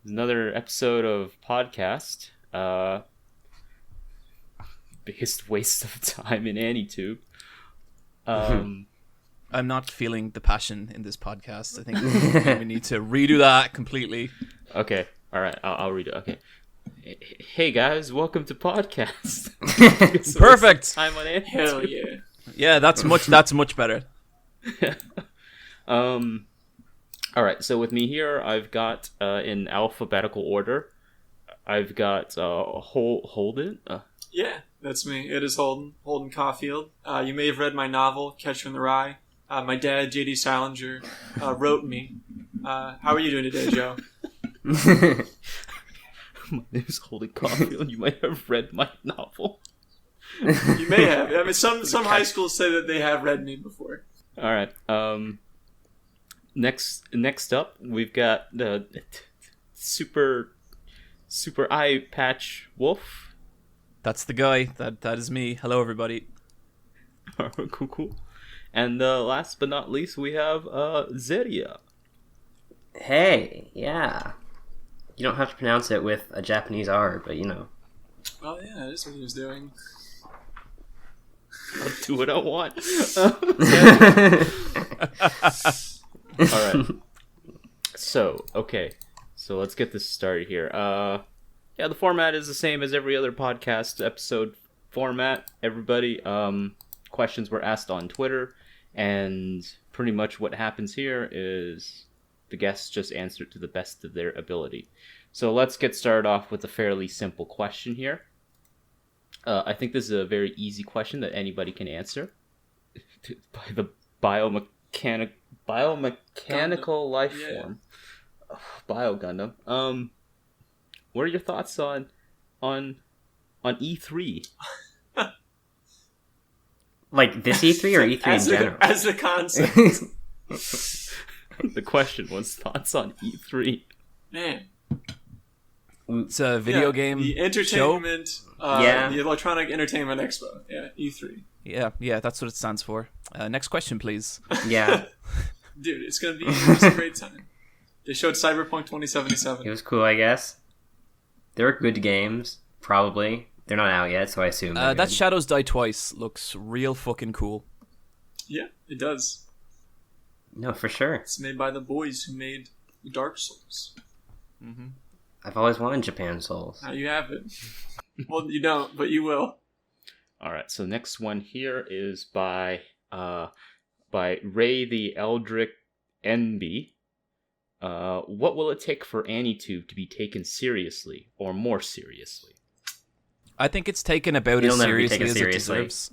Another episode of podcast. Biggest waste of time in AnyTube. I'm not feeling the passion in this podcast. I think we need to redo that completely. Okay, all right, I'll read it. Okay. Hey guys, welcome to podcast. Perfect. Time on AnyTube. Hell yeah. Yeah, that's much better. All right, so with me here, I've got in alphabetical order. I've got Holden. Yeah, that's me. It is Holden Caulfield. You may have read my novel, Catcher in the Rye. My dad, J.D. Salinger, wrote me. How are you doing today, Joe? My name is Holden Caulfield. You might have read my novel. You may have. I mean, some high schools say that they have read me before. All right. Next up, we've got the super Eyepatch Wolf. That's the guy. That is me. Hello, everybody. Cool. And last but not least, we have Zeria. Hey, yeah. You don't have to pronounce it with a Japanese R, but you know. Oh yeah, that is what he was doing. I'll do what I want. All right. So let's get this started here. Yeah, the format is the same as every other podcast episode format. Everybody, questions were asked on Twitter, and pretty much what happens here is the guests just answer it to the best of their ability. So let's get started off with a fairly simple question here. I think this is a very easy question that anybody can answer. By the biomechanical life form. Bio Gundam. What are your thoughts on E3? Like this E3 or E3 in general? As a concept. The question was thoughts on E3. Man. It's a video game the entertainment, the Electronic Entertainment Expo. Yeah, E3. Yeah, that's what it stands for. Next question, please. Yeah. Dude, it's a great time. They showed Cyberpunk 2077. It was cool, I guess. There were good games, probably. They're not out yet, so I assume that Shadows Die Twice looks real fucking cool. Yeah, it does. No, for sure. It's made by the boys who made Dark Souls. Mm-hmm. I've always wanted Japan Souls. Now you have it. Well, you don't, but you will. All right, so next one here is by Ray the Eldrick NB. What will it take for AnyTube to be taken seriously or more seriously? I think it's taken about as seriously as it deserves.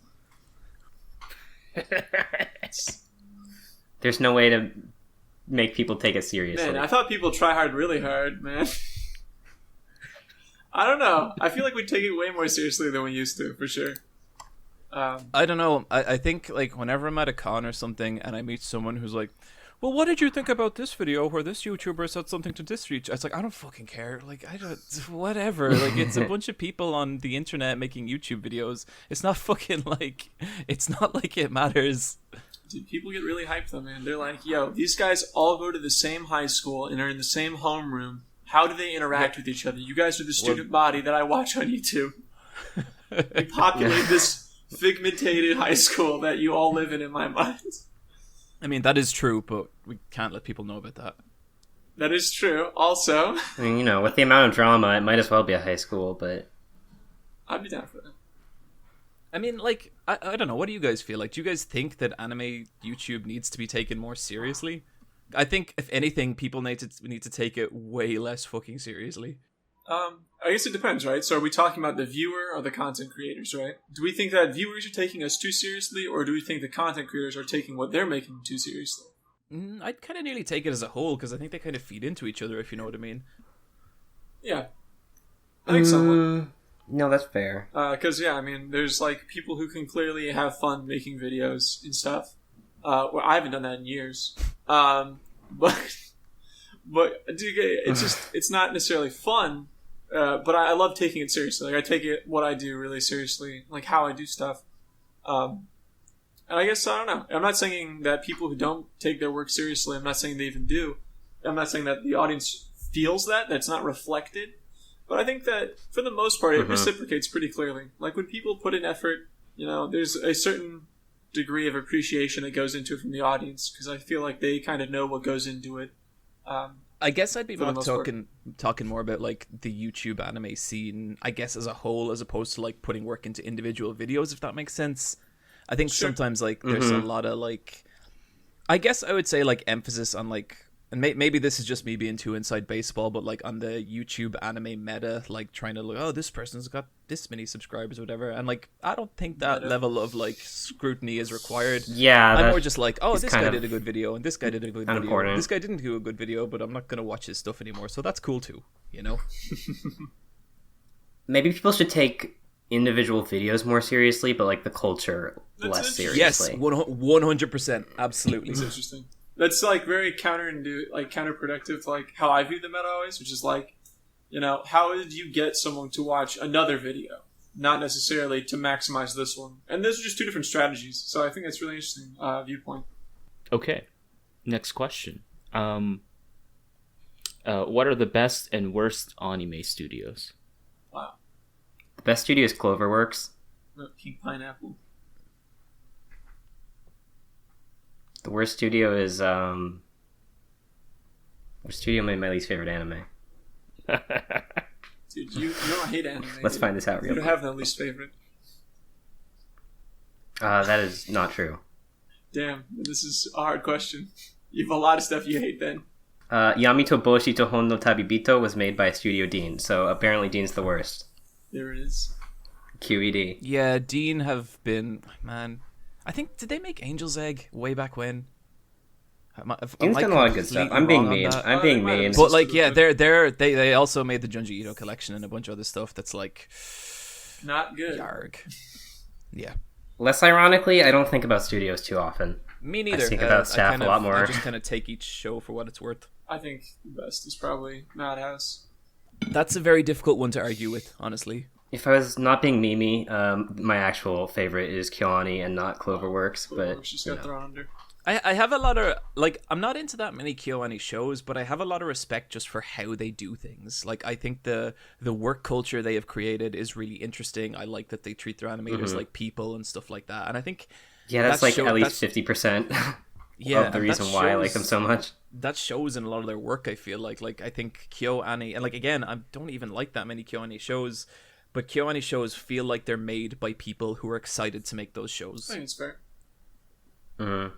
There's no way to make people take it seriously. Man, I thought people try hard really hard, man. I don't know. I feel like we take it way more seriously than we used to, for sure. I don't know. I think, like, whenever I'm at a con or something and I meet someone who's like, well, what did you think about this video where this YouTuber said something to this reach? It's like, I don't fucking care. Like, whatever. Like, it's a bunch of people on the internet making YouTube videos. It's not fucking like, it's not like it matters. Dude, people get really hyped though, man. They're like, yo, these guys all go to the same high school and are in the same homeroom. How do they interact with each other? You guys are the student body that I watch on YouTube. They populate this figmentated high school that you all live in my mind. I mean, that is true, but we can't let people know about that. That is true. Also, I mean, you know, with the amount of drama, it might as well be a high school, but I'd be down for that. I mean, like, I don't know. What do you guys feel like? Do you guys think that anime YouTube needs to be taken more seriously? I think, if anything, people need to take it way less fucking seriously. I guess it depends, right? So are we talking about the viewer or the content creators, right? Do we think that viewers are taking us too seriously, or do we think the content creators are taking what they're making too seriously? I'd kind of nearly take it as a whole, because I think they kind of feed into each other, if you know what I mean. Yeah. I think somewhat. No, that's fair. Because, yeah, I mean, there's, like, people who can clearly have fun making videos and stuff. Well, I haven't done that in years. But it's not necessarily fun, but I love taking it seriously. Like, I take what I do really seriously, like how I do stuff. And I guess, I don't know. I'm not saying that people who don't take their work seriously, I'm not saying they even do. I'm not saying that the audience feels that's not reflected. But I think that for the most part, it reciprocates pretty clearly. Like when people put in effort, there's a certain degree of appreciation that goes into it from the audience, because I feel like they kind of know what goes into it. I guess I'd be more talking more about like the YouTube anime scene, I guess, as a whole, as opposed to like putting work into individual videos, if that makes sense. I think sometimes like there's a lot of like, I guess I would say like emphasis on like, and maybe this is just me being too inside baseball, but like on the YouTube anime meta, like trying to look, oh, this person's got this many subscribers or whatever, and like I don't think that level of like scrutiny is required. Yeah, I'm more just like, oh, this guy did a good video, and this guy did a good video. Important. This guy didn't do a good video, but I'm not gonna watch his stuff anymore, so that's cool too, Maybe people should take individual videos more seriously, but like the culture less seriously. Yes, 100%, absolutely. That's interesting. That's like very counterproductive to like how I view the meta always, which is like, how did you get someone to watch another video, not necessarily to maximize this one? And those are just two different strategies. So I think that's really interesting viewpoint. Okay, next question. What are the best and worst anime studios? Wow. The best studio is Cloverworks. Pink Pineapple. The worst studio is which studio made my least favorite anime? Dude, you don't hate anime. Let's find this out real quick. You don't have no least favorite. That is not true. Damn, this is a hard question. You have a lot of stuff you hate then. Yamito Boshi to Hon no Tabibito was made by Studio Dean, so apparently Dean's the worst. There it is. QED. Yeah, Dean have been, man. I think, did they make Angel's Egg way back when? Dean's done a lot of good stuff. I'm being mean. But like, yeah, they also made the Junji Ito collection and a bunch of other stuff that's like not good. Yarg. Yeah. Less ironically, I don't think about studios too often. Me neither. I think about staff a lot more. I just kind of take each show for what it's worth. I think the best is probably Madhouse. That's a very difficult one to argue with, honestly. If I was not being Mimi, my actual favorite is Kyoani and not Cloverworks. Cloverworks just got thrown under. I have a lot of, like, I'm not into that many KyoAni shows, but I have a lot of respect just for how they do things. Like, I think the work culture they have created is really interesting. I like that they treat their animators like people and stuff like that. And I think... Yeah, that's like at least 50% of the reason why I like them so much. That shows in a lot of their work, I feel like. Like, I think KyoAni... And, like, again, I don't even like that many KyoAni shows, but KyoAni shows feel like they're made by people who are excited to make those shows. I think it's fair. Mm-hmm.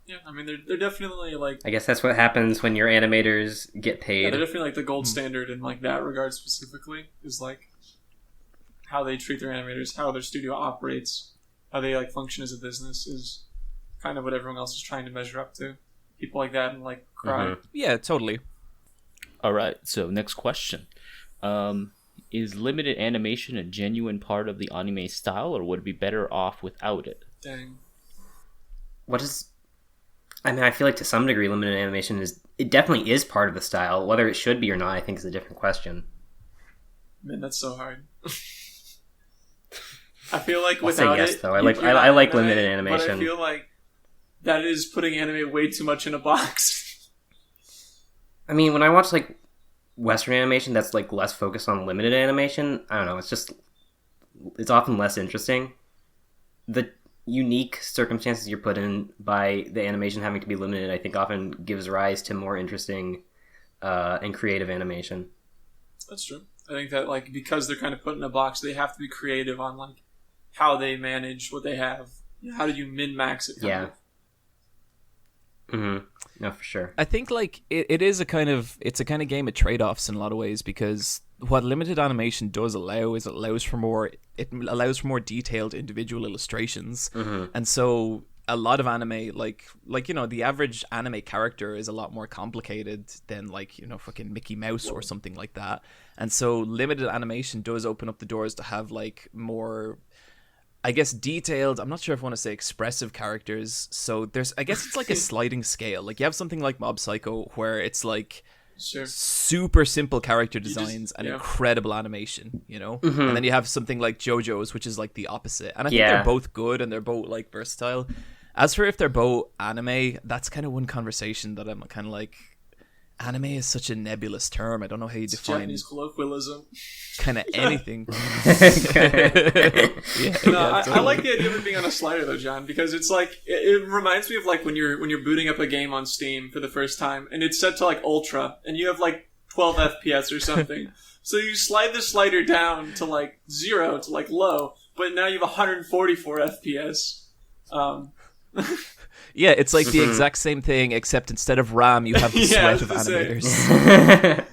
Yeah, I mean, they're definitely, like... I guess that's what happens when your animators get paid. Yeah, they're definitely, like, the gold standard in, like, that regard specifically, is, like, how they treat their animators, how their studio operates, how they, like, function as a business is kind of what everyone else is trying to measure up to. People like that and, like, cry. Mm-hmm. Yeah, totally. All right, so next question. Is limited animation a genuine part of the anime style, or would it be better off without it? Dang. What is... I mean, I feel like to some degree limited animation it definitely is part of the style. Whether it should be or not, I think is a different question. Man, that's so hard. I feel like I'll without say yes, it... though. I like limited animation. But I feel like that is putting anime way too much in a box. I mean, when I watch, like, Western animation that's, like, less focused on limited animation, I don't know, it's often less interesting. The unique circumstances you're put in by the animation having to be limited, I think often gives rise to more interesting and creative animation. That's true. I think that, like, because they're kind of put in a box, they have to be creative on, like, how they manage what they have. How do you min-max it? Yeah. Mm-hmm. No, for sure. I think, like, it's a kind of game of trade-offs in a lot of ways, because what limited animation does allow is it allows for more detailed individual illustrations. Mm-hmm. And so a lot of anime, like the average anime character is a lot more complicated than, like, fucking Mickey Mouse or something like that. And so limited animation does open up the doors to have, like, more, I guess, detailed, I'm not sure if I want to say expressive characters. So I guess it's like a sliding scale. Like, you have something like Mob Psycho where it's like super simple character designs and incredible animation, Mm-hmm. And then you have something like JoJo's, which is like the opposite. And I think they're both good and they're both, like, versatile. As for if they're both anime, that's kind of one conversation that I'm kind of like, anime is such a nebulous term. I don't know how you define Japanese colloquialism. kind of anything. I like the idea of it being on a slider though, John, because it's like it reminds me of like when you're booting up a game on Steam for the first time and it's set to like ultra and you have like 12 FPS or something. So you slide the slider down to like 0 to like low, but now you have 144 FPS. Yeah, it's like the exact same thing, except instead of RAM, you have the sweat of animators.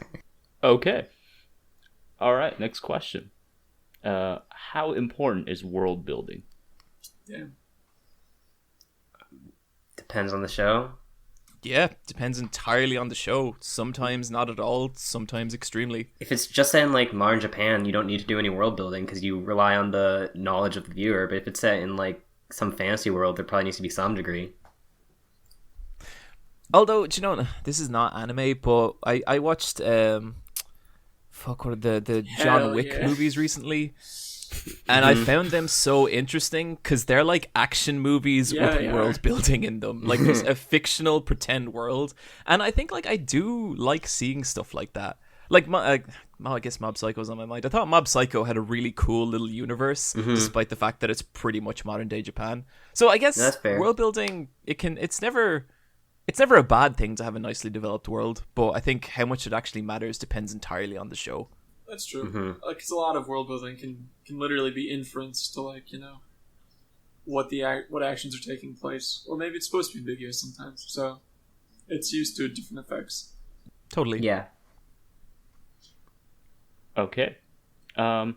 Okay. All right, next question. How important is world building? Yeah. Depends on the show. Yeah, depends entirely on the show. Sometimes not at all, sometimes extremely. If it's just set in like modern Japan, you don't need to do any world building because you rely on the knowledge of the viewer. But if it's set in like some fantasy world, there probably needs to be some degree. Although, do you know, this is not anime, but I watched the John Wick movies recently, and I found them so interesting because they're like action movies with world building in them. Like there's a fictional pretend world, and I think like I do like seeing stuff like that. Like I guess Mob Psycho's on my mind. I thought Mob Psycho had a really cool little universe, despite the fact that it's pretty much modern day Japan. So I guess world building it's never a bad thing to have a nicely developed world, but I think how much it actually matters depends entirely on the show. That's true. Like, it's a lot of world building can literally be inference to like what actions are taking place, or maybe it's supposed to be ambiguous sometimes. So it's used to different effects. Totally. Yeah. Okay. All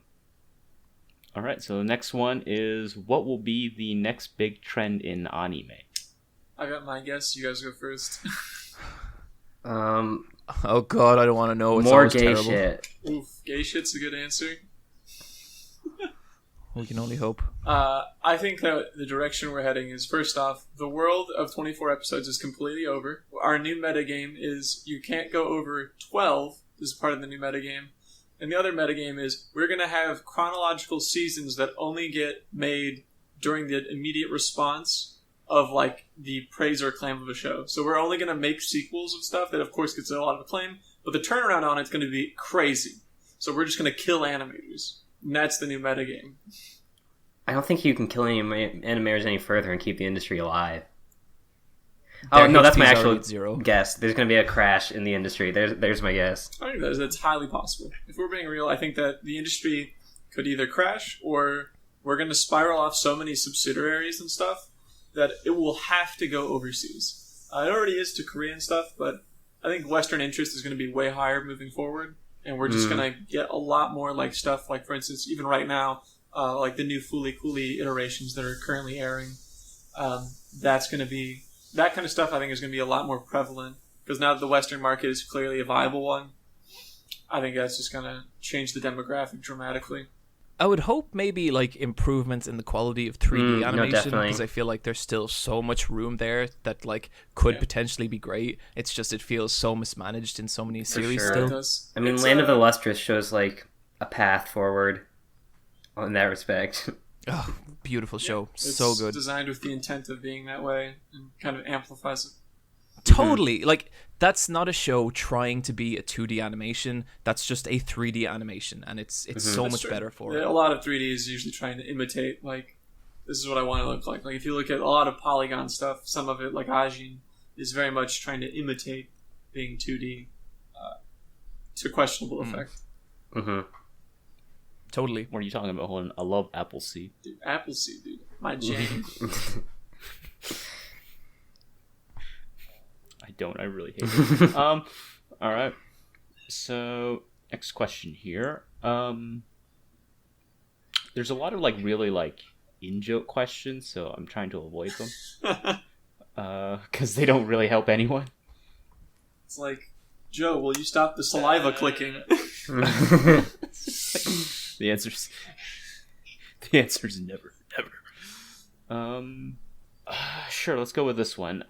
right. So the next one is, what will be the next big trend in anime? I got my guess. You guys go first. Oh god, I don't want to know. It's more gay terrible. shit. Oof, gay shit's a good answer. We can only hope. I think that the direction we're heading is, first off, the world of 24 episodes is completely over. Our new metagame is you can't go over 12. This is part of the new metagame. And the other metagame is we're going to have chronological seasons that only get made during the immediate response of like the praise or acclaim of a show. So we're only going to make sequels of stuff that of course gets a lot of acclaim, but the turnaround on it's going to be crazy. So we're just going to kill animators. And that's the new metagame. I don't think you can kill any animators any further and keep the industry alive. Their Oh, no, that's my HPs are actual at 0. guess. There's going to be a crash in the industry. There's my guess. I think that's highly possible. If we're being real, I think that the industry could either crash or we're going to spiral off so many subsidiaries and stuff that it will have to go overseas. It already is to Korea and stuff, but I think Western interest is going to be way higher moving forward, and we're just going to get a lot more like stuff, like for instance, even right now, like the new Fooly Cooly iterations that are currently airing. That's going to be that kind of stuff. I think is going to be a lot more prevalent because now that the Western market is clearly a viable one, I think that's just going to change the demographic dramatically. I would hope maybe like improvements in the quality of 3D animation, because I feel like there's still so much room there that like could potentially be great. It's just it feels so mismanaged in so many series still. I mean, Land of the Lustrous shows like a path forward in that respect. Oh, beautiful show. It's so good. Designed with the intent of being that way and kind of amplifies it. Totally. Like, that's not a show trying to be a 2D animation. That's just a 3D animation, and it's so That's much true. better for it. A lot of 3D is usually trying to imitate, like, this is what I want to look like. Like, if you look at a lot of polygon stuff, some of it, like Ajin, is very much trying to imitate being 2D to questionable effect. Totally. What are you talking about, Holden? I love Appleseed. Dude, Appleseed, dude. My jam. I don't. I really hate it. All right. So, next question here. There's a lot of, like, really, like, in-joke questions, so I'm trying to avoid them. Because they don't really help anyone. It's like, Joe, will you stop the saliva clicking? The answer's never, never. Sure, let's go with this one.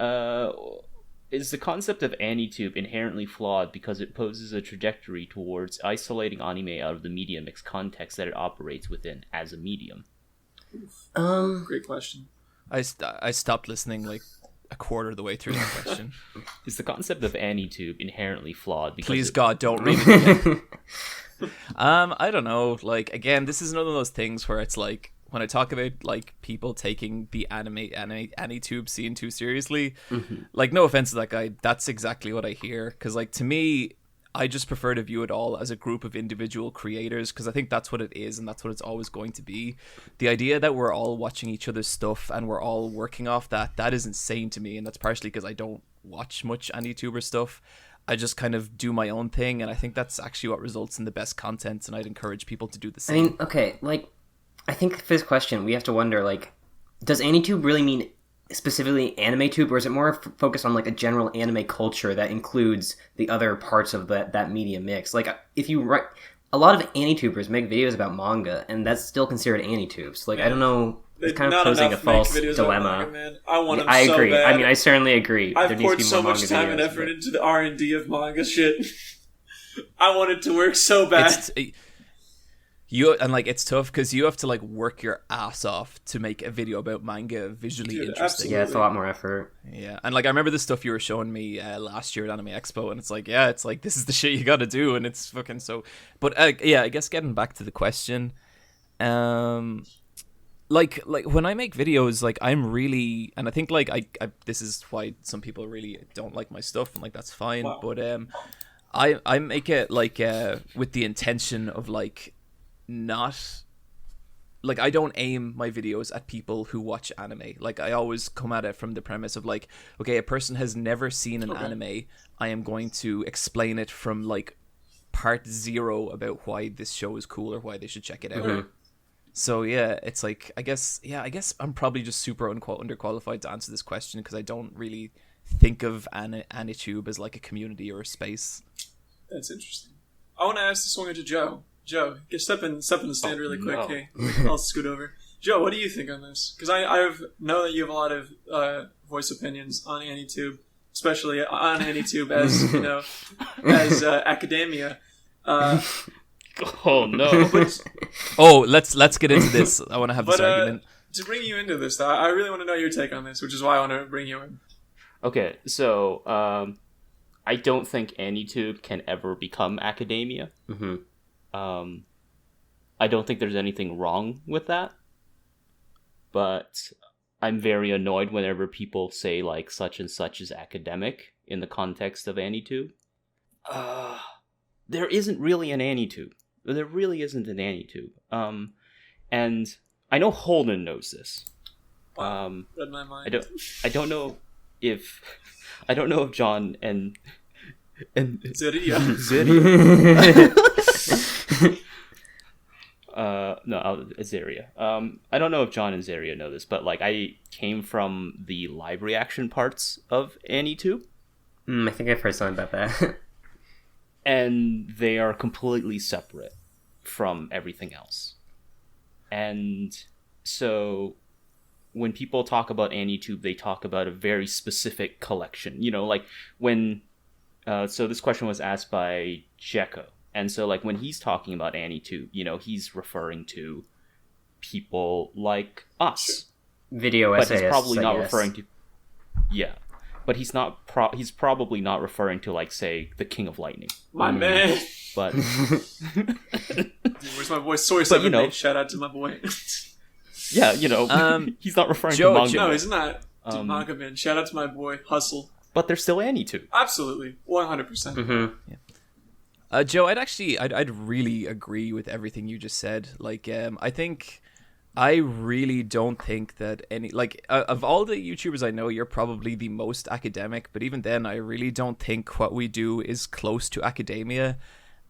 Is the concept of AniTube inherently flawed because it poses a trajectory towards isolating anime out of the media mix context that it operates within as a medium? Great question. I stopped listening like a quarter of the way through that question. Is the concept of AnyTube inherently flawed? Please God, don't read it again. I don't know. Like, again, this is another of those things where it's like, when I talk about like people taking the AnyTube scene too seriously, like, no offense to that guy, that's exactly what I hear. Because like, to me, I just prefer to view it all as a group of individual creators, because I think that's what it is, and that's what it's always going to be. The idea that we're all watching each other's stuff and we're all working off that is insane to me, and that's partially because I don't watch much AnyTuber stuff. I just kind of do my own thing, and I think that's actually what results in the best content, and I'd encourage people to do the same. I mean, okay, like, I think for this question, we have to wonder, like, does AnyTube really mean specifically AnimeTube, or is it more focused on like a general anime culture that includes the other parts of that media mix? Like, if you write, a lot of AnyTubers make videos about manga, and that's still considered AnyTube. So, like, I don't know, it's kind of posing a false dilemma. Manga, I want them I so agree. bad. I mean, I certainly agree. I've poured so much time and effort into the R&D of manga shit. I want it to work so bad. It's tough because you have to like work your ass off to make a video about manga visually interesting. Absolutely. Yeah, it's a lot more effort. Yeah, and like I remember the stuff you were showing me last year at Anime Expo, and it's like, yeah, it's like this is the shit you got to do, and it's fucking so. But yeah, I guess getting back to the question, like when I make videos, like I'm really, and I think like I this is why some people really don't like my stuff, and like that's fine. Wow. But I make it like with the intention of like. Not like I don't aim my videos at people who watch anime. Like I always come at it from the premise of like, okay, a person has never seen an anime. I am going to explain it from like part 0 about why this show is cool or why they should check it out. Mm-hmm. So yeah, it's like I guess I'm probably just super underqualified to answer this question because I don't really think of AnyTube as like a community or a space. That's interesting. I want to ask this one to Joe. Joe, step in the stand really quick. No. Hey, I'll scoot over. Joe, what do you think on this? Because I know that you have a lot of voice opinions on AnyTube, especially on AnyTube as you know, as academia. Oh no! Let's get into this. I want to have this argument. To bring you into this, though, I really want to know your take on this, which is why I want to bring you in. Okay, so I don't think AnyTube can ever become academia. Mm-hmm. I don't think there's anything wrong with that, but I'm very annoyed whenever people say like such and such is academic in the context of AnyTube. There isn't really an AnyTube. There really isn't an AnyTube. And I know Holden knows this. Read my mind. I don't know if John and Zeria. Zeria. I don't know if John and Zeria know this, but like I came from the live reaction parts of AnyTube. I think I've heard something about that. And they are completely separate from everything else. And so when people talk about AnyTube, they talk about a very specific collection. You know, like when so this question was asked by Jekko. And so, like, when he's talking about AnyTube, you know, he's referring to people like us. Video but essayists, he's probably not referring to... Yeah. But he's not... he's probably not referring to, like, say, the King of Lightning. My man! But... Where's my boy? Source 7, you know, shout out to my boy. Yeah, you know, he's not referring to manga. No, he's not. Manga man. Shout out to my boy, Hustle. But they're still AnyTube. Absolutely. 100%. Mm-hmm. Yeah. Joe, I'd really agree with everything you just said. Like, I really don't think that any, like, of all the YouTubers I know, you're probably the most academic, but even then, I really don't think what we do is close to academia,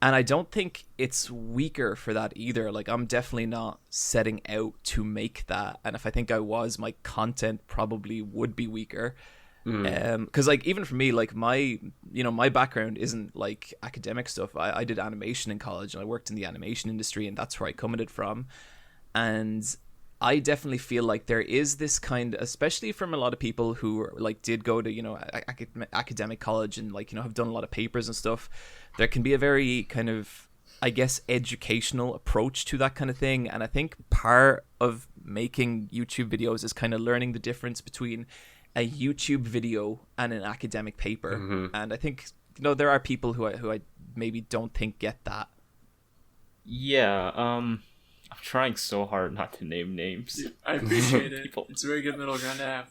and I don't think it's weaker for that either. Like, I'm definitely not setting out to make that, and if I think I was, my content probably would be weaker. Because like even for me, like my background isn't like academic stuff. I did animation in college and I worked in the animation industry, and that's where I come at it from. And I definitely feel like there is this kind, especially from a lot of people who like did go to, you know, academic college and like, you know, have done a lot of papers and stuff. There can be a very kind of, I guess, educational approach to that kind of thing. And I think part of making YouTube videos is kind of learning the difference between a YouTube video and an academic paper. Mm-hmm. And I think there are people who I maybe don't think get that. Yeah, I'm trying so hard not to name names. I appreciate it. People. It's a very good middle ground to have.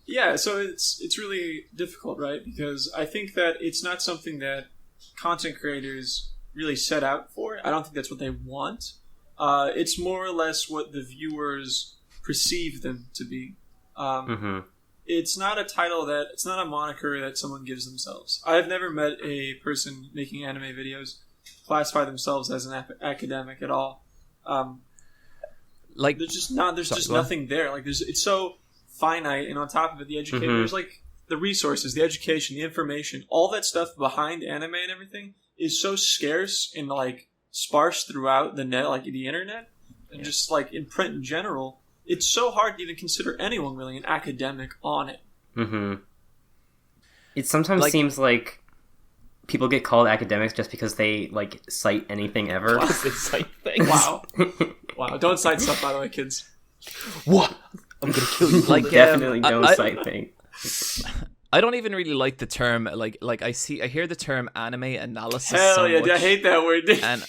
Yeah, so it's really difficult, right? Because I think that it's not something that content creators really set out for. I don't think that's what they want. It's more or less what the viewers perceive them to be. It's not it's not a moniker that someone gives themselves. I've never met a person making anime videos classify themselves as an academic at all. Like, there's just nothing there. Like, it's so finite, and on top of it, the education, there's like the resources, the education, the information, all that stuff behind anime and everything is so scarce and like sparse throughout the net, like the internet, and just like in print in general. It's so hard to even consider anyone really an academic on it. It sometimes seems like people get called academics just because they like cite anything ever. They cite things. Wow. Don't cite stuff, by the way, kids. What? I'm gonna kill you. Like, Definitely don't cite things. I don't even really like the term. Like I hear the term anime analysis. Hell so yeah, much, I hate that word. and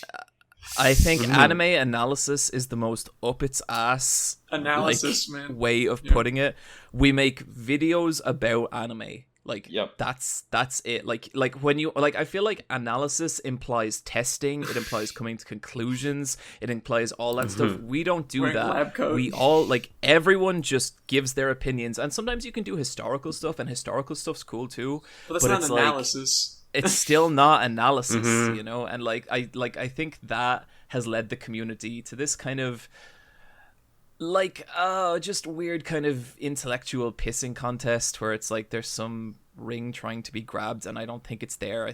I think anime analysis is the most up its ass analysis, man. way of putting it. We make videos about anime. Like, that's it. Like when you I feel like analysis implies testing. It implies coming to conclusions. It implies all that stuff. We don't do that. Lab coat. We all everyone just gives their opinions, and sometimes you can do historical stuff, and historical stuff's cool too. But that's not an analysis. It's still not analysis, and I think that has led the community to this kind of just weird kind of intellectual pissing contest where it's like there's some ring trying to be grabbed, and I don't think it's there.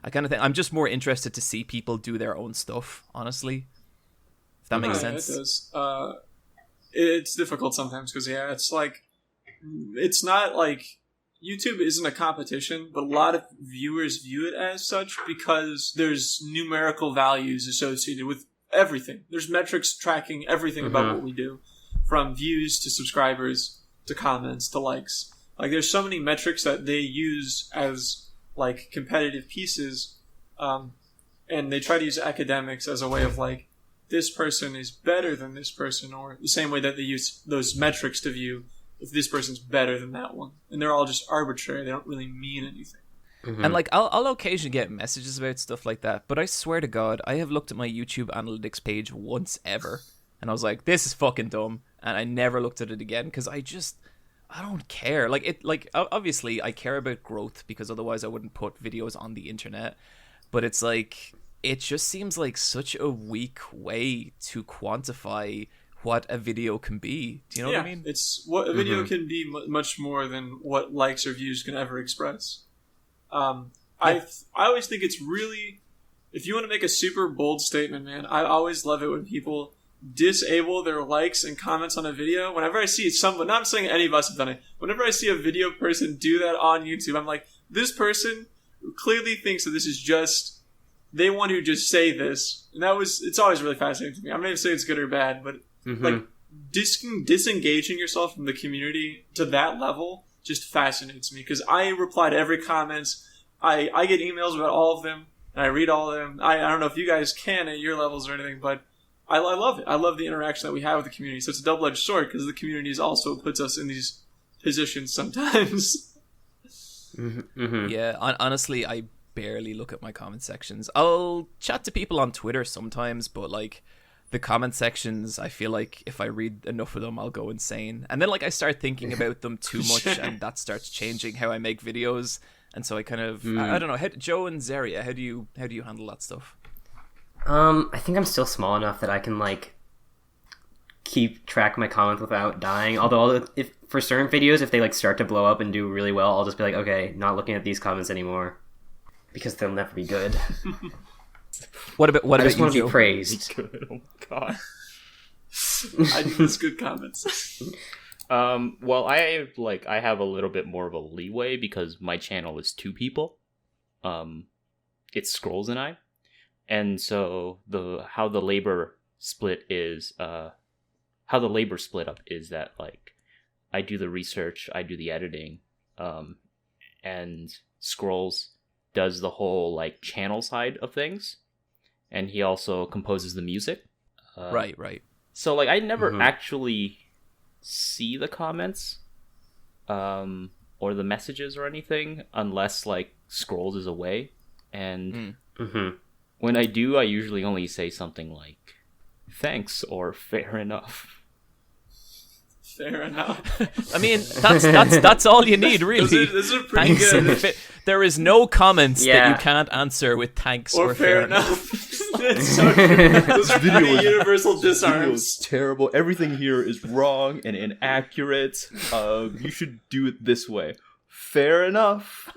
I'm just more interested to see people do their own stuff, honestly. If that makes sense. It does. It's difficult sometimes because it's like it's not like YouTube isn't a competition, but a lot of viewers view it as such because there's numerical values associated with everything. There's metrics tracking everything about what we do, from views to subscribers to comments to likes. Like, there's so many metrics that they use as like competitive pieces, and they try to use academics as a way of like, this person is better than this person, or the same way that they use those metrics to view if this person's better than that one. And they're all just arbitrary. They don't really mean anything. And like I'll occasionally get messages about stuff like that, but I swear to God, I have looked at my YouTube analytics page once ever, and I was like, this is fucking dumb, and I never looked at it again because I don't care. Obviously I care about growth because otherwise I wouldn't put videos on the internet, but it's like, it just seems like such a weak way to quantify what a video can be. Do you know what I mean? It's what a video can be much more than what likes or views can ever express. I always think it's really, if you want to make a super bold statement, man, I always love it when people disable their likes and comments on a video. Whenever I see someone, not saying any of us have done it, whenever I see a video person do that on YouTube, I'm like, this person clearly thinks that this is just, they want to just say this. And it's always really fascinating to me. I'm not even saying it's good or bad, but like disengaging yourself from the community to that level just fascinates me, because I reply to every comment. I get emails about all of them, and I read all of them. I don't know if you guys can at your levels or anything, but I love it. I love the interaction that we have with the community. So it's a double-edged sword, because the community also puts us in these positions sometimes. Yeah, honestly, I barely look at my comment sections. I'll chat to people on Twitter sometimes, but like, the comment sections, I feel like if I read enough of them, I'll go insane. And then like I start thinking about them too much, and that starts changing how I make videos. And so I kind of I don't know. Joe and Zeria, how do you handle that stuff? I think I'm still small enough that I can like keep track of my comments without dying. Although if for certain videos, if they like start to blow up and do really well, I'll just be like, okay, not looking at these comments anymore, because they'll never be good. What about I just you, want to Joe? be praised. Good. Oh my god. I think it's good comments. Well, I have a little bit more of a leeway because my channel is 2 people. It's Scrolls and I. And so how the labor split up is that like I do the research, I do the editing, and Scrolls does the whole like channel side of things, and he also composes the music. Right. So like I never actually see the comments, or the messages or anything unless like Scrolls is away, and when I do, I usually only say something like "thanks" or "fair enough." Fair enough. I mean, that's all you need, really. Those are pretty good. There is no comments that you can't answer with thanks or fair enough. That's so true. Those are pretty universal disarms. Terrible. Everything here is wrong and inaccurate. You should do it this way. Fair enough.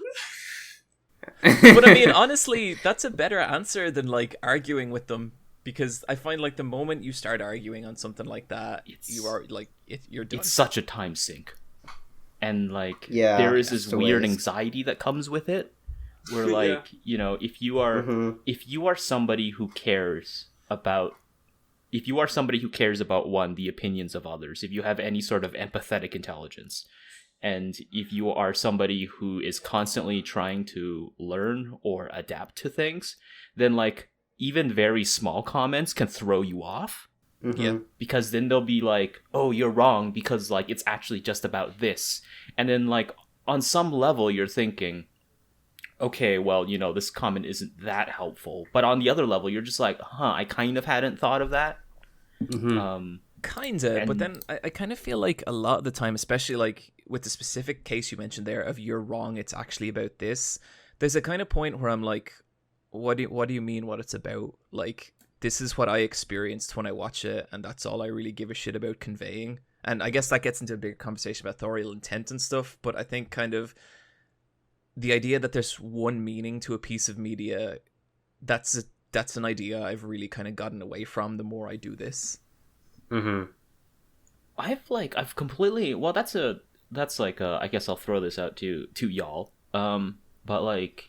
But I mean, honestly, that's a better answer than like arguing with them. Because I find like the moment you start arguing on something like that, you're done. It's such a time sink, and like there is this weird anxiety that comes with it, where like if you are somebody who cares about one, the opinions of others, if you have any sort of empathetic intelligence, and if you are somebody who is constantly trying to learn or adapt to things, then like even very small comments can throw you off. Yeah. Because then they'll be like, oh, you're wrong because like it's actually just about this. And then like on some level you're thinking, okay, well, this comment isn't that helpful. But on the other level you're just like, I kind of hadn't thought of that. Kinda, but then I kind of feel like a lot of the time, especially like with the specific case you mentioned there of you're wrong, it's actually about this. There's a kind of point where I'm like, what do you mean what it's about? Like, this is what I experienced when I watch it, and that's all I really give a shit about conveying. And I guess that gets into a bigger conversation about authorial intent and stuff, but I think kind of the idea that there's one meaning to a piece of media, that's an idea I've really kind of gotten away from the more I do this. I've completely, well, that's I guess I'll throw this out to y'all. But like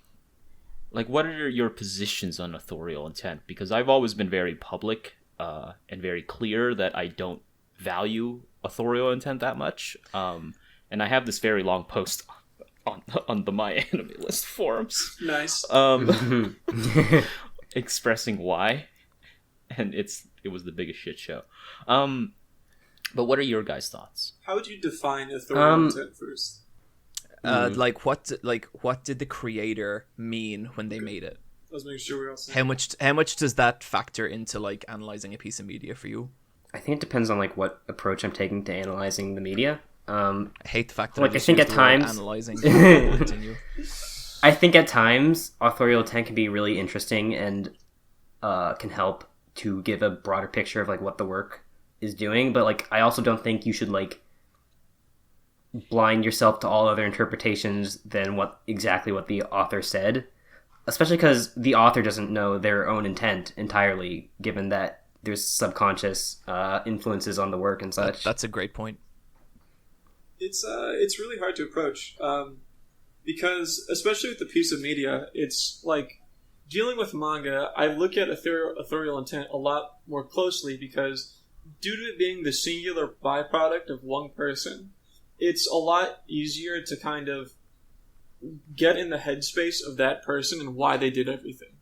what are your positions on authorial intent? Because I've always been very public and very clear that I don't value authorial intent that much. And I have this very long post on the My Anime List forums. Nice. Expressing why, and it was the biggest shit show. But what are your guys' thoughts? How would you define authorial intent first? What did the creator mean when they made it? I was making sure we all said. How much does that factor into like analyzing a piece of media for you? I think it depends on like what approach I'm taking to analyzing the media. I hate the fact that like I think at times analyzing. I think at times authorial intent can be really interesting and can help to give a broader picture of like what the work is doing, but like I also don't think you should like blind yourself to all other interpretations than what the author said, especially because the author doesn't know their own intent entirely, given that there's subconscious influences on the work and such. That's a great point. It's really hard to approach because especially with the piece of media, it's like dealing with manga. I look at authorial intent a lot more closely because due to it being the singular byproduct of one person, it's a lot easier to kind of get in the headspace of that person and why they did everything.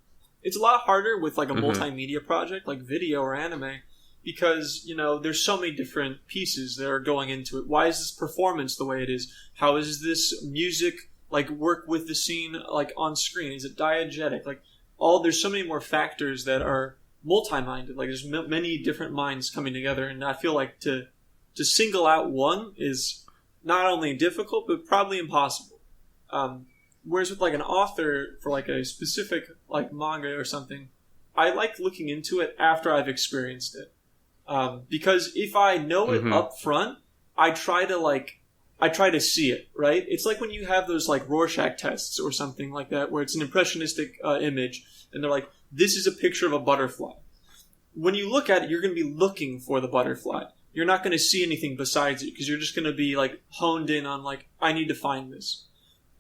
It's a lot harder with like a multimedia project like video or anime because, there's so many different pieces that are going into it. Why is this performance the way it is? How is this music like work with the scene like on screen? Is it diegetic? Like there's so many more factors that are multi-minded. Like there's many different minds coming together, and I feel like to single out one is not only difficult, but probably impossible. Whereas with like an author for like a specific like manga or something, I like looking into it after I've experienced it. Because if I know it up front, I try to see it, right? It's like when you have those like Rorschach tests or something like that, where it's an impressionistic image, and they're like, this is a picture of a butterfly. When you look at it, you're going to be looking for the butterfly. You're not going to see anything besides it because you're just going to be like honed in on like, I need to find this.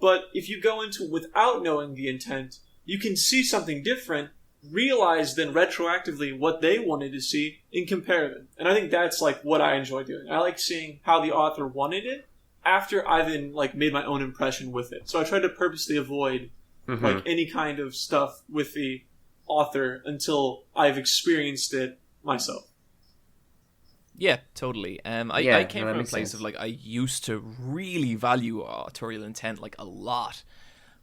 But if you go into it without knowing the intent, you can see something different realize then retroactively what they wanted to see and compare them. And I think that's like what I enjoy doing. I like seeing how the author wanted it after I've then like made my own impression with it. So I try to purposely avoid like any kind of stuff with the author until I've experienced it myself. Yeah, totally. I came from a place of like I used to really value authorial intent like a lot.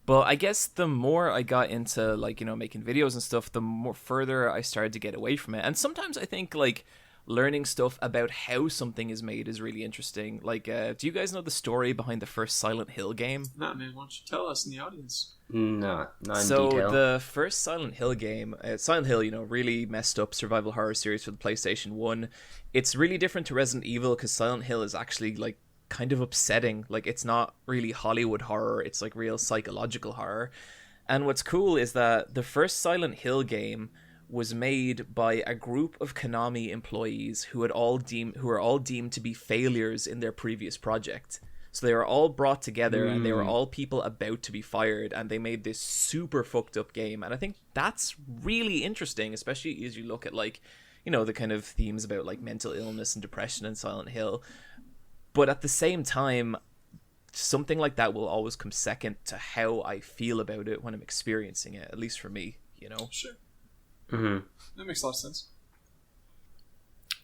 But I guess the more I got into like, you know, making videos and stuff, the more further I started to get away from it. And sometimes I think like learning stuff about how something is made is really interesting. Like, do you guys know the story behind the first Silent Hill game? Nah, man, why don't you tell us in the audience? Not in So detail. the first Silent Hill game, Silent Hill, you know, really messed up survival horror series for the PlayStation 1. It's really different to Resident Evil because Silent Hill is actually like kind of upsetting. Like, it's not really Hollywood horror, it's like real psychological horror. And what's cool is that the first Silent Hill game was made by a group of Konami employees who were all deemed to be failures in their previous project. So they were all brought together and they were all people about to be fired, and they made this super fucked up game. And I think that's really interesting, especially as you look at like, you know, the kind of themes about like mental illness and depression in Silent Hill. But at the same time, something like that will always come second to how I feel about it when I'm experiencing it, at least for me, you know? Sure. Mm-hmm. That makes a lot of sense.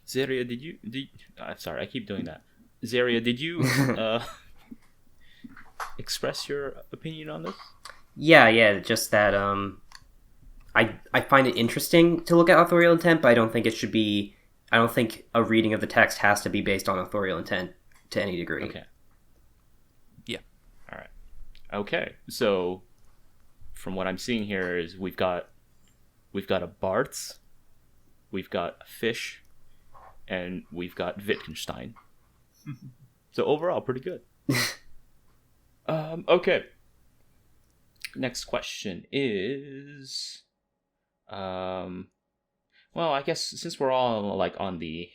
Zeria, did you sorry, I keep doing that. Zeria, did you express your opinion on this? Yeah, just that I find it interesting to look at authorial intent, but I don't think it should be. I don't think a reading of the text has to be based on authorial intent to any degree. Okay. Yeah. All right. Okay. So, from what I'm seeing here is we've got a Bart's, we've got a fish, and we've got Wittgenstein. So overall, pretty good. Okay. Next question is, well, I guess since we're all like on the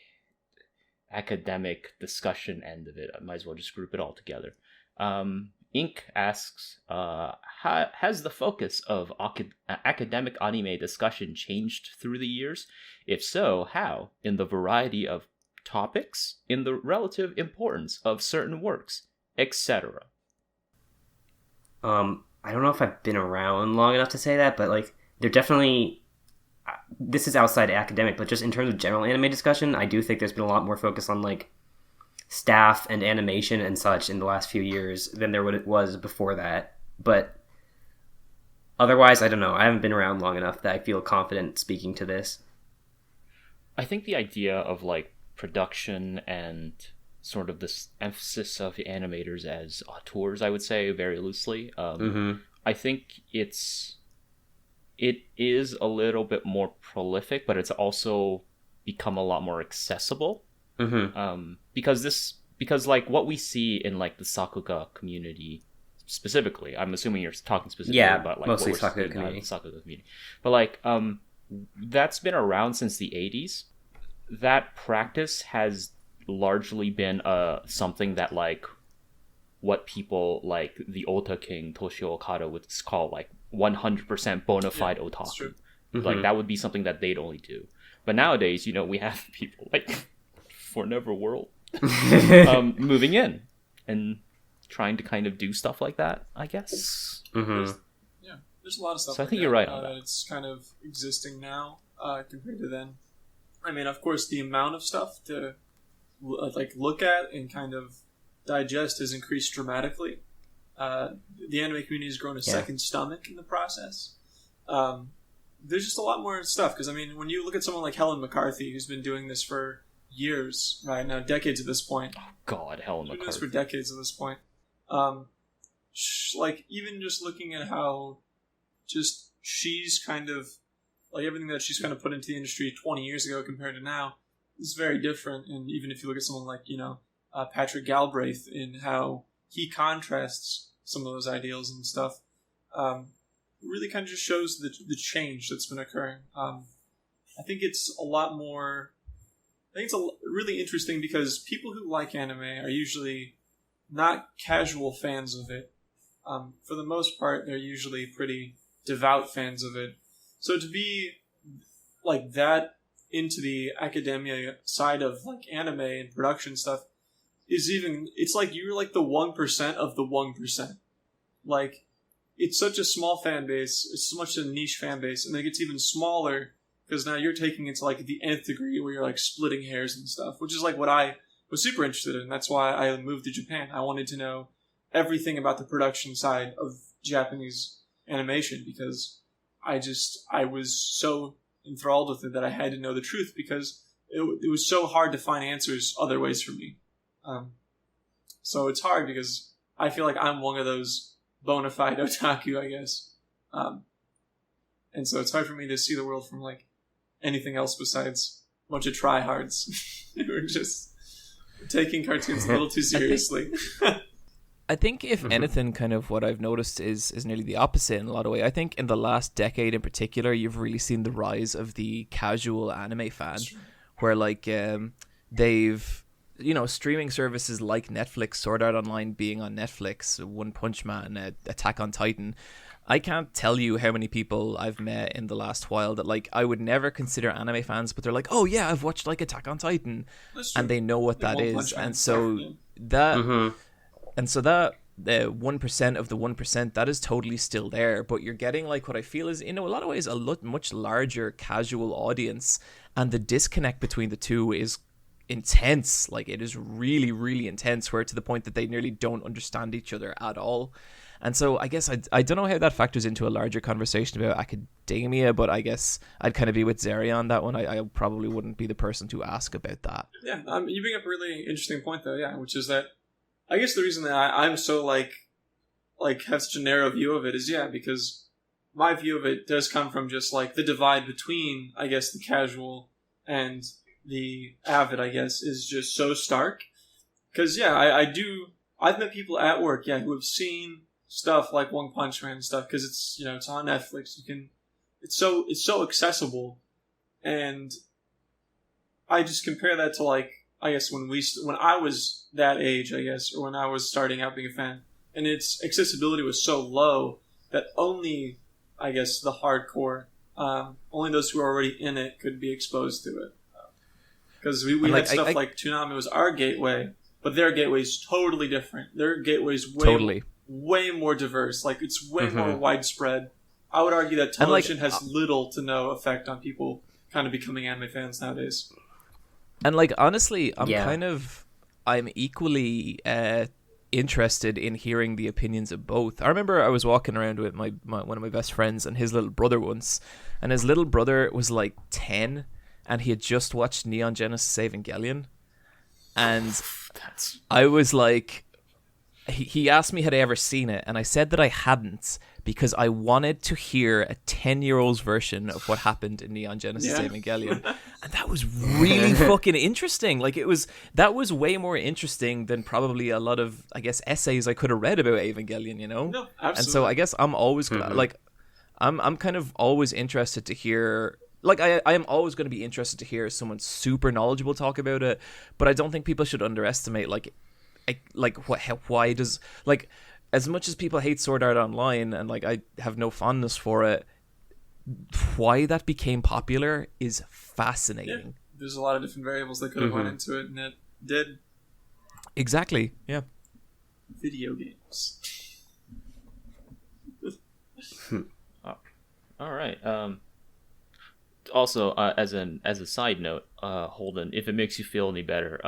academic discussion end of it, I might as well just group it all together. Ink asks, has the focus of academic anime discussion changed through the years? If so, how? In the variety of topics, in the relative importance of certain works, etc. I don't know if I've been around long enough to say that, but like they're definitely. This is outside academic, but just in terms of general anime discussion, I do think there's been a lot more focus on like staff and animation and such in the last few years than there was before that. But otherwise, I don't know. I haven't been around long enough that I feel confident speaking to this. I think the idea of like production and sort of this emphasis of the animators as auteurs, I would say very loosely. I think it is a little bit more prolific, but it's also become a lot more accessible. Because like what we see in like the Sakuga community specifically, I'm assuming you're talking specifically about like mostly what we're Sakuga community. The Sakuga community, but like that's been around since the 80s. That practice has largely been something that like what people like the Ota King Toshio Okada would call like 100% bona fide otaku. Like that would be something that they'd only do. But nowadays, you know, we have people like For Neverworld moving in and trying to kind of do stuff like that, I guess. There's a lot of stuff. So like I think you're right on that. It's kind of existing now compared to then. I mean, of course, the amount of stuff to like look at and kind of digest has increased dramatically. The anime community has grown a second stomach in the process. There's just a lot more stuff because I mean, when you look at someone like Helen McCarthy, who's been doing this for years, right now, decades at this point. Oh God, Helen McCarthy. Doing this for decades at this point. Like even just looking at how just she's kind of like everything that she's kind of put into the industry 20 years ago compared to now is very different. And even if you look at someone like, you know, Patrick Galbraith in how he contrasts some of those ideals and stuff, really kind of just shows the change that's been occurring. I think it's a lot more. I think it's really interesting because people who like anime are usually not casual fans of it. For the most part, they're usually pretty devout fans of it. So to be like that into the academia side of like anime and production stuff is it's like you're like the 1% of the 1%. Like, it's such a small fan base, it's so much a niche fan base, and then it gets even smaller because now you're taking it to like the nth degree where you're like splitting hairs and stuff, which is like what I was super interested in. That's why I moved to Japan. I wanted to know everything about the production side of Japanese animation because I was so enthralled with it that I had to know the truth because it was so hard to find answers other ways for me. So it's hard because I feel like I'm one of those bona fide otaku, I guess. And so it's hard for me to see the world from like anything else besides a bunch of tryhards who are just taking cartoons a little too seriously. I think if anything, kind of what I've noticed is nearly the opposite in a lot of ways. I think in the last decade in particular, you've really seen the rise of the casual anime fan, where like they've, you know, streaming services like Netflix, Sword Art Online being on Netflix, One Punch Man, Attack on Titan. I can't tell you how many people I've met in the last while that like I would never consider anime fans, but they're like, oh yeah, I've watched like Attack on Titan, and they know what that is, and so that. And so that the 1% of the 1%, that is totally still there. But you're getting like what I feel is, in a lot of ways, a much larger casual audience. And the disconnect between the two is intense. Like, it is really, really intense, where to the point that they nearly don't understand each other at all. And so I guess I don't know how that factors into a larger conversation about academia, but I guess I'd kind of be with Zeria on that one. I probably wouldn't be the person to ask about that. Yeah, you bring up a really interesting point, though, yeah, which is that I guess the reason that I'm so like have such a narrow view of it is because my view of it does come from just like the divide between, I guess, the casual and the avid, I guess, is just so stark. Because I've met people at work, who have seen stuff like One Punch Man and stuff because it's it's on Netflix. It's so accessible, and I just compare that to like, I guess when I was that age, I guess, or when I was starting out being a fan, and its accessibility was so low that only, I guess, the hardcore, only those who are already in it could be exposed to it. Because we had stuff like Toonami was our gateway, but their gateway is totally different. Their gateway is way more diverse. Like, it's way more widespread. I would argue that television has little to no effect on people kind of becoming anime fans nowadays. And like, honestly, I'm equally interested in hearing the opinions of both. I remember I was walking around with my one of my best friends and his little brother once, and his little brother was like 10, and he had just watched Neon Genesis Evangelion, and I was like, he asked me had I ever seen it, and I said that I hadn't, because I wanted to hear a 10-year-old's version of what happened in Neon Genesis Evangelion. And that was really fucking interesting. Like, that was way more interesting than probably a lot of, I guess, essays I could have read about Evangelion, you know? No, absolutely. And so I guess I'm always, like, I'm kind of always interested to hear, like, I am always going to be interested to hear someone super knowledgeable talk about it, but I don't think people should underestimate, why does, like, as much as people hate Sword Art Online, and like I have no fondness for it, why that became popular is fascinating. Yeah, there's a lot of different variables that could have went into it, and it did. Exactly. Yeah. Video games. All right. Also, as a side note, Holden, if it makes you feel any better,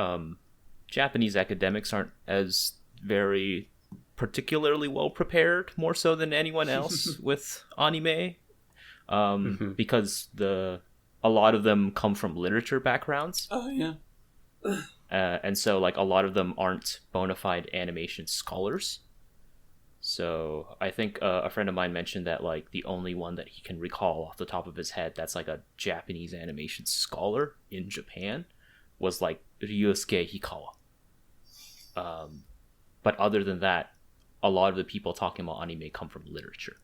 Japanese academics aren't as very particularly well prepared, more so than anyone else with anime, because a lot of them come from literature backgrounds. Oh yeah. And so like a lot of them aren't bona fide animation scholars. So I think a friend of mine mentioned that like the only one that he can recall off the top of his head that's like a Japanese animation scholar in Japan was like Ryusuke Hikawa. But other than that, a lot of the people talking about anime come from literature.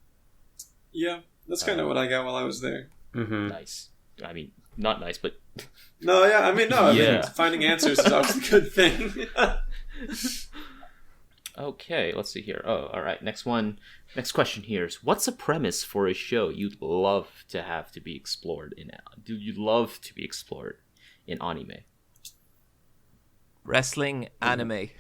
Yeah, that's kind of what I got while I was there. Nice. I mean, not nice, but... No, yeah, I mean, no. I mean, finding answers is always a good thing. Okay, let's see here. Oh, all right. Next one. Next question here is: what's a premise for a show you'd love to have to be explored in? Do you love to be explored in anime? Wrestling anime.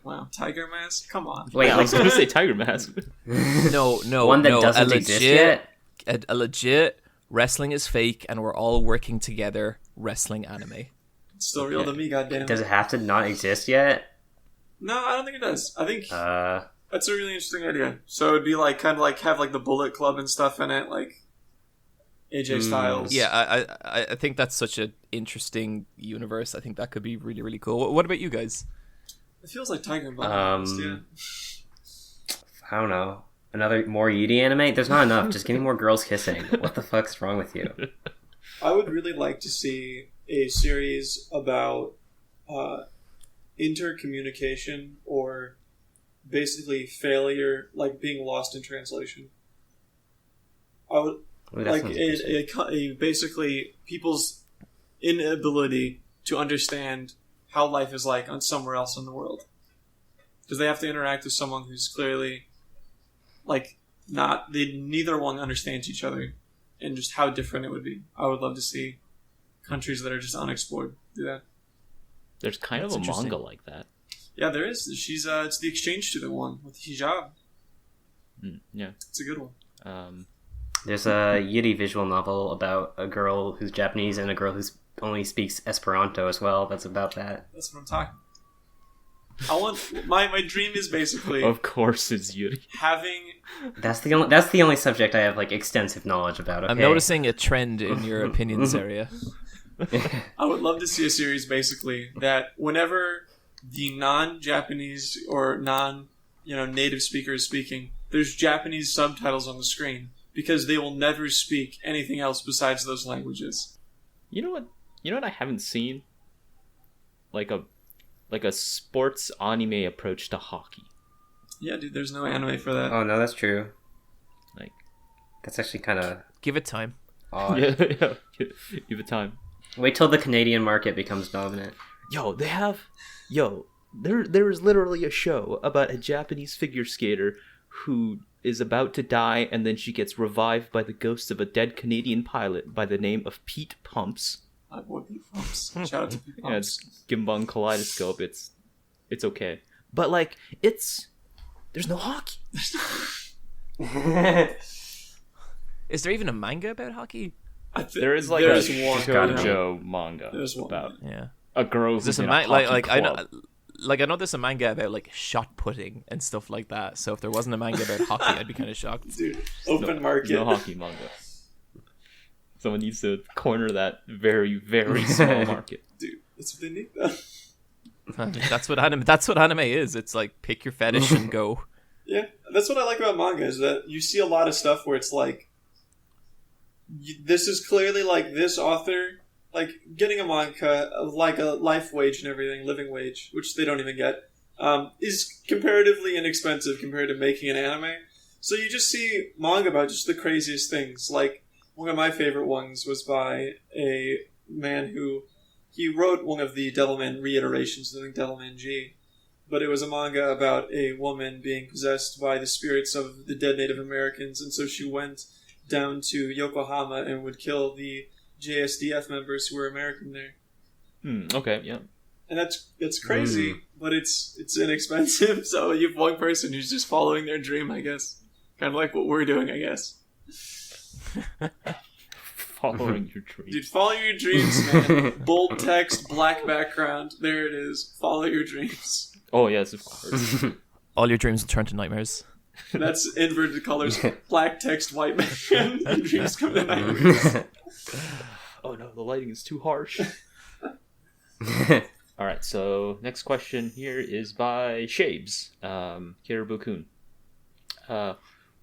Wow, Tiger Mask? Come on. Wait, I was gonna say Tiger Mask. No, one that doesn't exist yet. A legit wrestling is fake, and we're all working together. Wrestling anime. It's still real to me, goddamn. Does it have to not exist yet? No, I don't think it does. I think that's a really interesting idea. So it'd be like kind of like have like the Bullet Club and stuff in it, like AJ Styles. Yeah, I think that's such an interesting universe. I think that could be really, really cool. What about you guys? It feels like Tiger Mask. Yeah. I don't know. Another more Yuri anime? There's not enough. Just give me more girls kissing. What the fuck's wrong with you? I would really like to see a series about intercommunication, or basically failure, like being lost in translation. I would like basically people's inability to understand how life is like on somewhere else in the world, because they have to interact with someone who's clearly like not. Neither one understands each other, and just how different it would be. I would love to see countries that are just unexplored do that. There's kind of a manga like that. Yeah, there is. She's it's the exchange student one with hijab. Yeah, it's a good one. There's a Yuri visual novel about a girl who's Japanese and a girl who only speaks Esperanto as well. That's about that. That's what I'm talking. I want my dream is basically, of course, it's Yuri. Having that's the only subject I have like extensive knowledge about. Okay? I'm noticing a trend in your opinions area. I would love to see a series basically that whenever the non-Japanese or native speaker is speaking, there's Japanese subtitles on the screen, because they will never speak anything else besides those languages. You know what I haven't seen? Like a sports anime approach to hockey. Yeah, dude, there's no anime for that. Oh no, that's true. Like, that's actually kind of give it time. Odd. Yeah, give it time. Wait till the Canadian market becomes dominant. There is literally a show about a Japanese figure skater who is about to die, and then she gets revived by the ghost of a dead Canadian pilot by the name of Pete Pumps. My boy Pete Pumps. Shout out to Pete Pumps. Yeah, it's Gimbal Kaleidoscope. It's okay, but like there's no hockey. Is there even a manga about hockey? There is like a shoujo manga about a girl who's in a hockey club. I know there's a manga about like shot putting and stuff like that. So if there wasn't a manga about hockey, I'd be kind of shocked. Dude, open market. No hockey manga. Someone needs to corner that very, very small market. Dude, that's what they need though. That's what anime is. It's like pick your fetish and go. Yeah, that's what I like about manga, is that you see a lot of stuff where it's like, this is clearly like this author, like getting a manga like a life wage and everything, living wage, which they don't even get, is comparatively inexpensive compared to making an anime. So you just see manga about just the craziest things. Like, one of my favorite ones was by a man who, he wrote one of the Devilman reiterations, I think Devilman G. But it was a manga about a woman being possessed by the spirits of the dead Native Americans, and so she went down to Yokohama and would kill the JSDF members who were American there. Okay, yeah. And that's crazy, but it's inexpensive, so you have one person who's just following their dream, I guess. Kind of like what we're doing, I guess. Following your dreams. Dude, follow your dreams, man. Bold text, black background. There it is. Follow your dreams. Oh, yes, of course. All your dreams will turn to nightmares. That's inverted colors. Black text, white man. Your dreams come to nightmares. Oh no, the lighting is too harsh. Alright, so next question here is by Shabes. Kirabu-kun.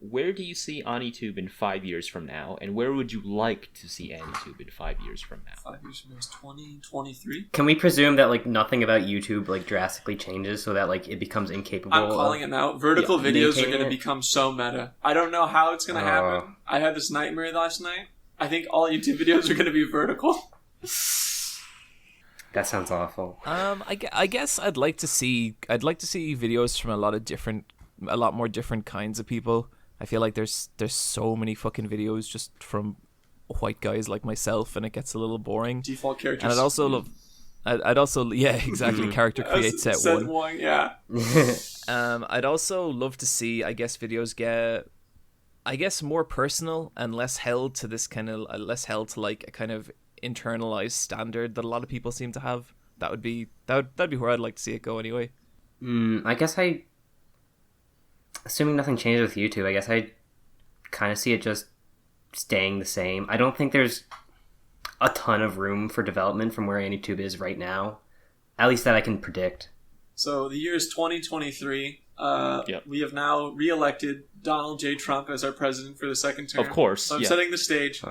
Where do you see AniTube in 5 years from now, and where would you like to see AniTube in 5 years from now? 5 years from now is 2023. Can we presume that like nothing about YouTube like drastically changes so that like it becomes incapable? I'm calling it now. Vertical videos are going to become so meta. I don't know how it's going to happen. I had this nightmare last night. I think all YouTube videos are going to be vertical. That sounds awful. I guess I'd like to see videos from a lot more different kinds of people. I feel like there's so many fucking videos just from white guys like myself, and it gets a little boring. Default characters. And I'd also yeah, exactly. Character create set one. Yeah. I'd also love to see, I guess, videos get, I guess, more personal and less held to like a kind of internalized standard that a lot of people seem to have. That'd be where I'd like to see it go anyway. I guess assuming nothing changes with YouTube, I guess I kind of see it just staying the same. I don't think there's a ton of room for development from where YouTube is right now. At least that I can predict. So the year is 2023. We have now re-elected Donald J. Trump as our president for the second term. Of course. So I'm setting the stage.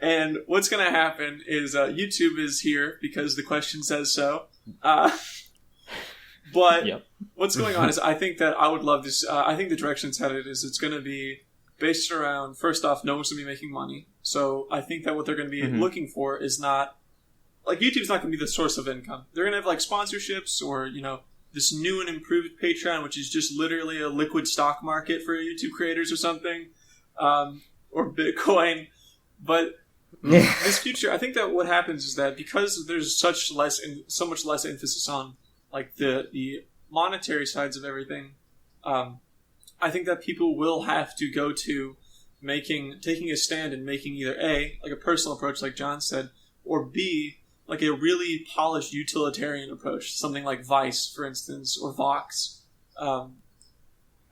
And what's going to happen is YouTube is here because the question says so. But what's going on is I think that I would love this. I think the direction it's headed is it's going to be based around, first off, no one's going to be making money. So I think that what they're going to be looking for is not, like, YouTube's not going to be the source of income. They're going to have, like, sponsorships or, you know, this new and improved Patreon, which is just literally a liquid stock market for YouTube creators or something, or Bitcoin. But this future, I think that what happens is that because there's so much less emphasis on, like, the monetary sides of everything, I think that people will have to go to taking a stand and making either A, like a personal approach like John said, or B, like a really polished utilitarian approach, something like Vice, for instance, or Vox. I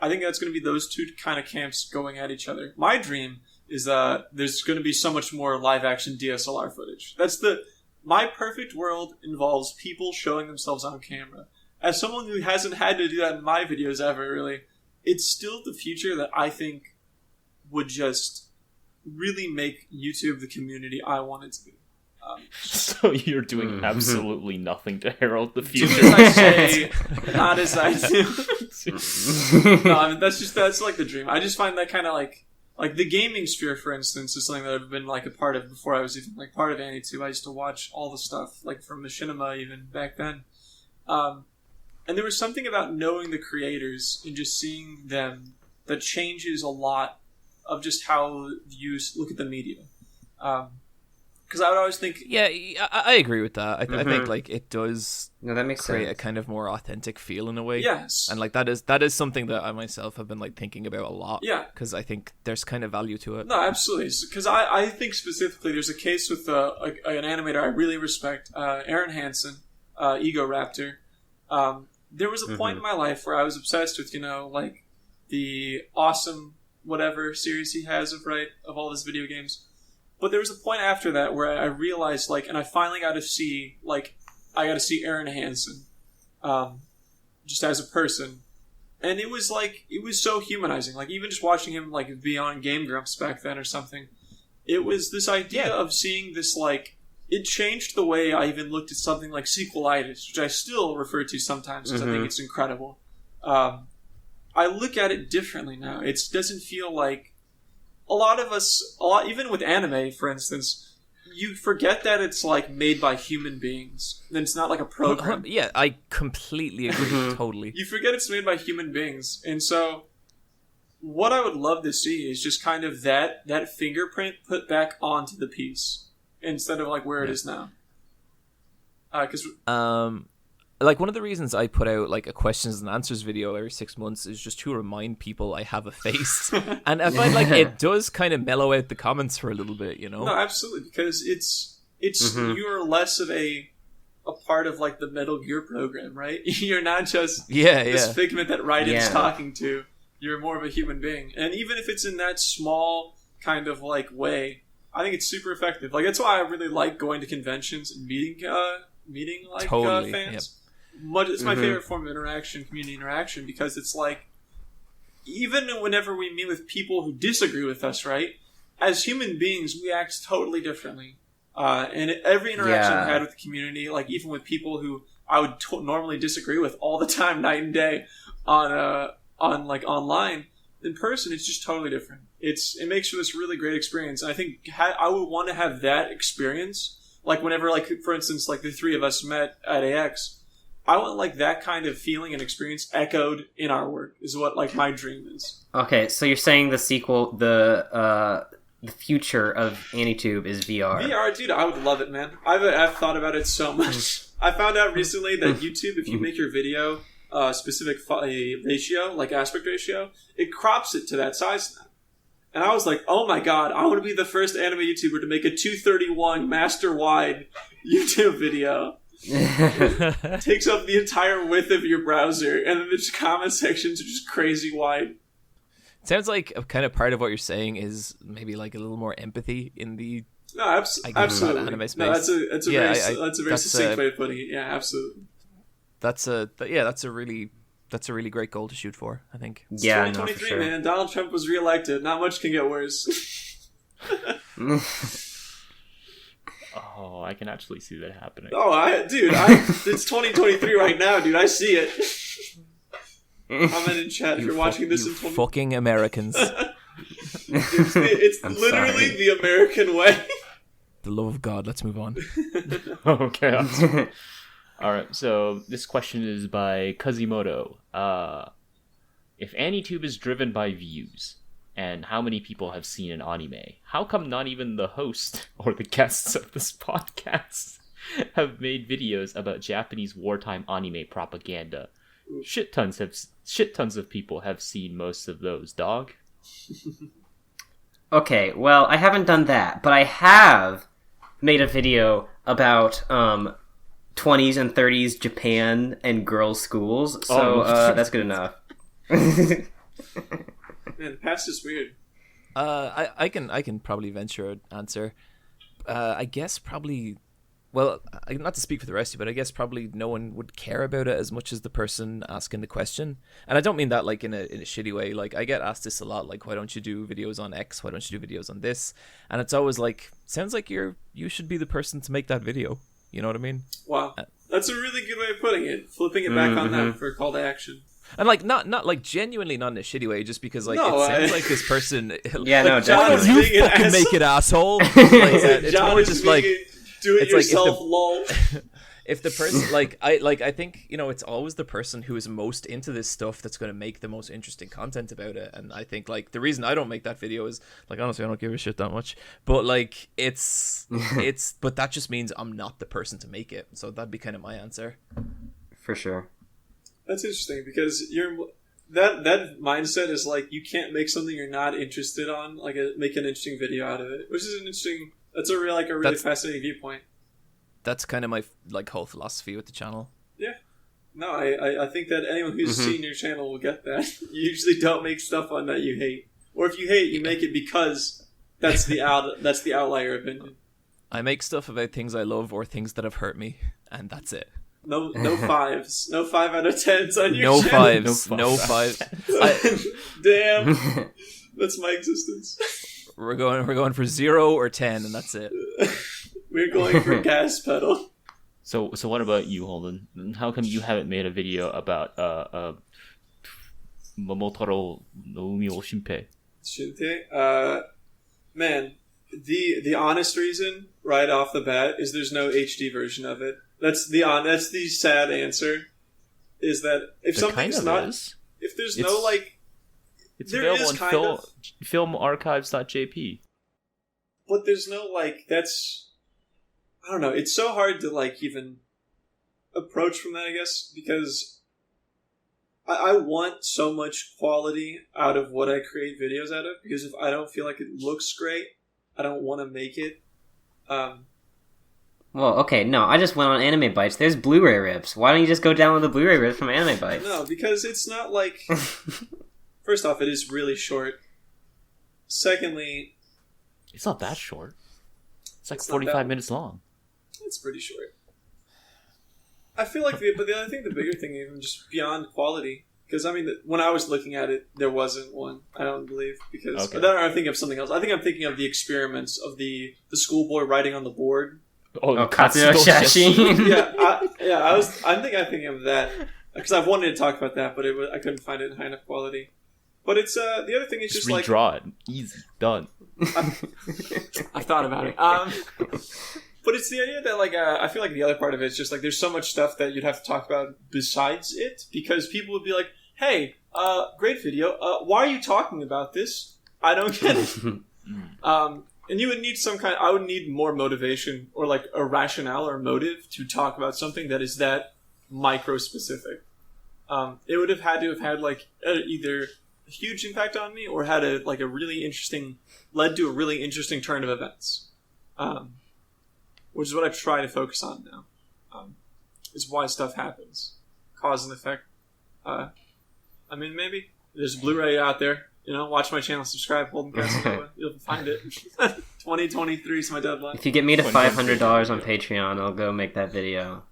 think that's going to be those two kind of camps going at each other. My dream is there's going to be so much more live-action DSLR footage. My perfect world involves people showing themselves on camera. As someone who hasn't had to do that in my videos ever, really, it's still the future that I think would just really make YouTube the community I want it to be. So you're doing absolutely nothing to herald the future. Do as I say, not as I do. No, I mean, that's like the dream. I just find that kind of like the gaming sphere, for instance, is something that I've been like a part of before I was even like part of AnyTube. I used to watch all the stuff like from Machinima even back then. And there was something about knowing the creators and just seeing them that changes a lot of just how you look at the media. Because I would always think... Yeah, I agree with that. I think like it does that makes create sense. a kind of more authentic feel in a way. Yes. And like that is something that I myself have been like thinking about a lot. Yeah. Because I think there's kind of value to it. No, absolutely. Because I think specifically there's a case with an animator I really respect, Aaron Hansen, Ego Raptor. There was a point in my life where I was obsessed with, like the awesome whatever series he has of all his video games. But there was a point after that where I realized, and I finally got to see, Aaron Hansen, just as a person. And it was so humanizing. Like, even just watching him, be on Game Grumps back then or something. It was this idea of seeing this, it changed the way I even looked at something like sequelitis, which I still refer to sometimes because I think it's incredible. I look at it differently now. It doesn't feel like a lot, even with anime, for instance, you forget that it's made by human beings. Then it's not like a program. Yeah, I completely agree. Totally. You forget it's made by human beings, and so what I would love to see is just kind of that fingerprint put back onto the piece instead of where it is now. Because one of the reasons I put out a questions and answers video every 6 months is just to remind people I have a face. And I find it does kind of mellow out the comments for a little bit, No, absolutely, because it's you're less of a part of the Metal Gear program, right? You're not just this figment that Raiden's talking to. You're more of a human being. And even if it's in that small kind of way, I think it's super effective. That's why I really like going to conventions and meeting totally. fans. Yep. It's my favorite form of interaction, community interaction, because it's even whenever we meet with people who disagree with us, right? As human beings, we act totally differently. And every interaction I've had with the community, even with people who I would normally disagree with all the time, night and day, on online, in person, it's just totally different. It makes for this really great experience. And I think I would want to have that experience, like whenever, like for instance, like the three of us met at AX, I want like that kind of feeling and experience echoed in our work is what like my dream is. Okay, so you're saying the sequel, the future of AniTube is VR. VR, dude, I would love it, man. I've thought about it so much. I found out recently that YouTube, if you make your video specific ratio, like aspect ratio, it crops it to that size now. And I was like, oh my god, I want to be the first anime YouTuber to make a 231 master wide YouTube video. It takes up the entire width of your browser, and then the comment sections are just crazy wide. Sounds like a kind of part of what you're saying is maybe like a little more empathy in the absolutely anime space. No, that's a very succinct way of putting it. Yeah, absolutely. That's a really great goal to shoot for, I think. It's yeah, 2023, sure. man. Donald Trump was reelected. Not much can get worse. Oh, I can actually see that happening. It's 2023 right now, dude. I see it. Comment in chat if you're watching this in 20... fucking Americans. It's literally the American way. The love of God. Let's move on. Okay. All right. So this question is by Kazimoto. If AniTube is driven by views, and how many people have seen an anime, how come not even the host or the guests of this podcast have made videos about Japanese wartime anime propaganda? Shit tons of people have seen most of those, dog. Okay, well, I haven't done that, but I have made a video about 20s and 30s Japan and girls' schools, so that's good enough. Man, the past is weird. I can probably venture an answer. I guess probably. Well, not to speak for the rest of you, but I guess probably no one would care about it as much as the person asking the question. And I don't mean that like in a shitty way. Like I get asked this a lot, like why don't you do videos on X? Why don't you do videos on this? And it's always like, sounds like you should be the person to make that video. You know what I mean? Wow, that's a really good way of putting it. Flipping it back on that for a call to action. And like not like genuinely not in a shitty way, just because like it sounds like this person. Yeah, no, John is you being an fucking asshole. make it, asshole. It's John more is just being like. Do it It's like if yourself, the- lol. If the person I think it's always the person who is most into this stuff that's going to make the most interesting content about it. And I think like the reason I don't make that video is like honestly I don't give a shit that much, but like it's but that just means I'm not the person to make it. So that'd be kind of my answer. For sure. That's interesting because that mindset is like you can't make something you're not interested on, like make an interesting video out of it, which is an interesting. That's a really fascinating viewpoint. That's kind of my like whole philosophy with the channel. Yeah. No, I think that anyone who's seen your channel will get that. You usually don't make stuff on that you hate, or if you hate, you make it because that's the outlier opinion. I make stuff about things I love or things that have hurt me, and that's it. No fives, no 5 out of 10s on your channel. No fives. Damn, that's my existence. We're going for 0 or 10, and that's it. We're going for gas pedal. So what about you, Holden? How come you haven't made a video about Momotaro no Umi wo Shinpei? Shinpei? Man, the honest reason right off the bat is there's no HD version of it. That's the sad answer. Is that if There something's kind of not, is. if there's It's- no like, It's there available is on kind of, filmarchives.jp. but there's no like that's, I don't know. It's so hard to like even approach from that, I guess, because I want so much quality out of what I create videos out of. Because if I don't feel like it looks great, I don't want to make it. Well, okay, no, I just went on Anime Bites. There's Blu-ray rips. Why don't you just go download the Blu-ray rips from Anime Bites? No, because it's not like... First off, it is really short. Secondly... It's not that short. It's like It's not 45 that- minutes long. It's pretty short. I feel like I think the bigger thing, even just beyond quality, because I mean, when I was looking at it, there wasn't one. I don't believe because Okay. then I'm thinking of something else. I think I'm thinking of the experiments of the schoolboy writing on the board. Oh, Katsuo Shashi. I'm thinking of that because I've wanted to talk about that, but I couldn't find it in high enough quality. But it's the other thing is just like redraw it. Easy. Done. I've thought about it. But it's the idea that, like, I feel like the other part of it is just, like, there's so much stuff that you'd have to talk about besides it, because people would be like, hey, great video, why are you talking about this? I don't get it. And you would need I would need more motivation, or, like, a rationale or motive to talk about something that is that micro-specific. It would have had to have had, like, either a huge impact on me, or had led to a really interesting turn of events. Which is what I try to focus on now. Is why stuff happens. Cause and effect. I mean, maybe. There's a Blu-ray out there. You know, watch my channel, subscribe, Holden Casanova. You'll find it. 2023 is my deadline. If you get me to $500 on Patreon, I'll go make that video.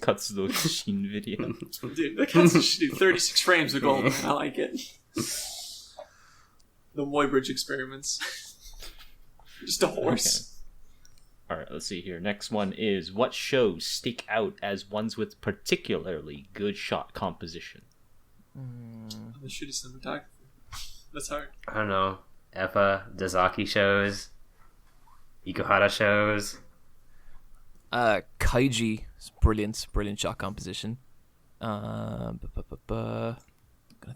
Katsudo Shin video. Dude, the Katsudo 36 frames of gold. I like it. The Moybridge experiments. Just a horse. Okay. Alright, let's see here. Next one is, what shows stick out as ones with particularly good shot composition? The shitty cinematography. That's hard. I don't know. Eppa, Dazaki shows, Ikuhara shows. Kaiji, brilliant shot composition. Gonna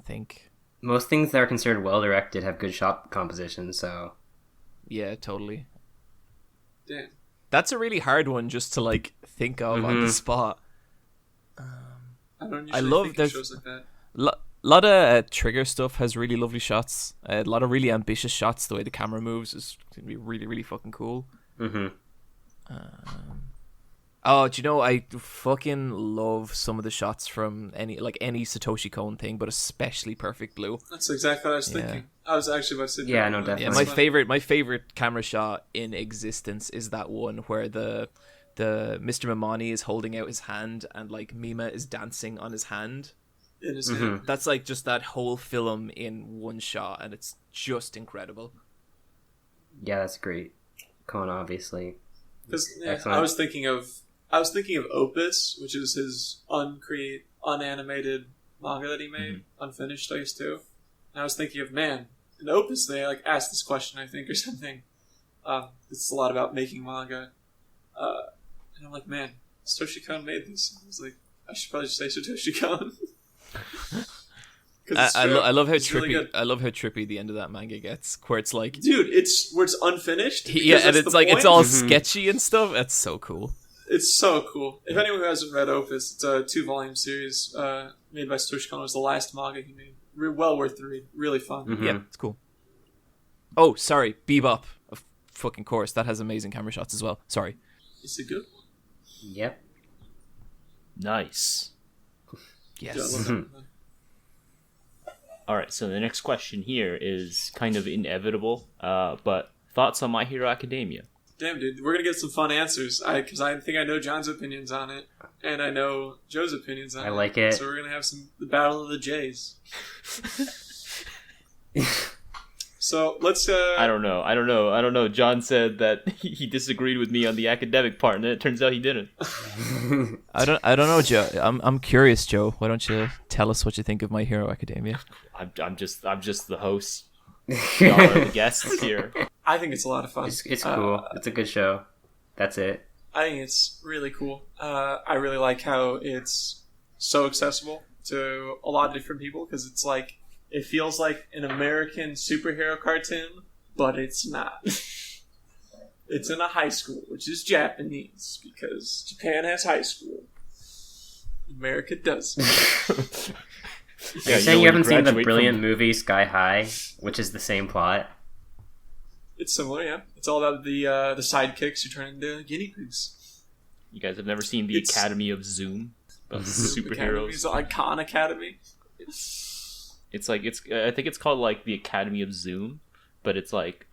think. Most things that are considered well directed have good shot composition, so yeah, totally. Damn. That's a really hard one just to like think of on the spot. I don't usually think of shows like that. A lot of Trigger stuff has really lovely shots. A lot of really ambitious shots. The way the camera moves is going to be really, really fucking cool. Mm-hmm. Oh, do you know, I fucking love some of the shots from any Satoshi Kon thing, but especially Perfect Blue. That's exactly what I was thinking. I was actually about to say that. Yeah, no, definitely. Yeah, my favorite camera shot in existence is that one where the Mr. Mamani is holding out his hand and like Mima is dancing on his hand. In his hand. That's like just that whole film in one shot, and it's just incredible. Yeah, that's great. Kon, obviously. Because I was thinking of Opus, which is his unanimated manga that he made, unfinished, I used to. And I was thinking of, man, in Opus they like asked this question, I think, or something. It's a lot about making manga. And I'm like, man, Satoshi Kon made this. I was like, I should probably just say Satoshi Kon. I love how trippy. Really, I love how trippy the end of that manga gets, where it's like, dude, it's unfinished. And it's like point. It's all sketchy and stuff. That's so cool. It's so cool. If anyone who hasn't read Opus, it's a 2-volume series made by Satoshi Kon. It was the last manga he made. Well worth the read. Really fun. Mm-hmm. Yeah, it's cool. Oh, sorry, Bebop. Of fucking course, that has amazing camera shots as well. Sorry. It's a good one. Yep. Nice. Yes. Alright, so the next question here is kind of inevitable, but thoughts on My Hero Academia? Damn, dude, we're going to get some fun answers, because I think I know John's opinions on it, and I know Joe's opinions on it. I like it. So we're going to have the Battle of the Jays. So let's. I don't know. John said that he disagreed with me on the academic part, and then it turns out he didn't. I don't know, Joe. I'm curious, Joe. Why don't you tell us what you think of My Hero Academia? I'm just the host. Y'all are the guests here. I think it's a lot of fun. It's cool. It's a good show. That's it. I think it's really cool. I really like how it's so accessible to a lot of different people, because it's like. It feels like an American superhero cartoon, but it's not. It's in a high school, which is Japanese, because Japan has high school. America doesn't. You're saying you haven't seen the brilliant movie Sky High, which is the same plot? It's similar, yeah. It's all about the sidekicks who turn into guinea pigs. You guys have never seen the Academy of Zoom? About superheroes? It's like Khan Academy. I think it's called like the Academy of Zoom, but it's like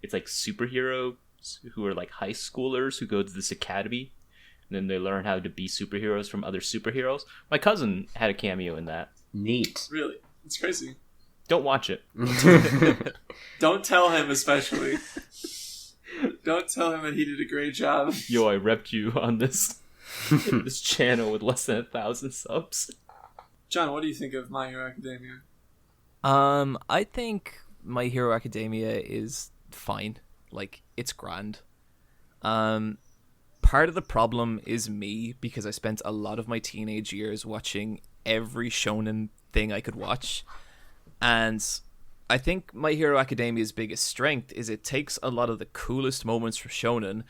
superheroes who are like high schoolers who go to this academy, and then they learn how to be superheroes from other superheroes. My cousin had a cameo in that. Neat. Really? It's crazy. Don't watch it. Don't tell him, especially. Don't tell him that he did a great job. Yo, I repped you on this channel with less than 1,000 subs. John, what do you think of My Hero Academia? I think My Hero Academia is fine. Like, it's grand. Part of the problem is me, because I spent a lot of my teenage years watching every shonen thing I could watch. And I think My Hero Academia's biggest strength is it takes a lot of the coolest moments from shonen,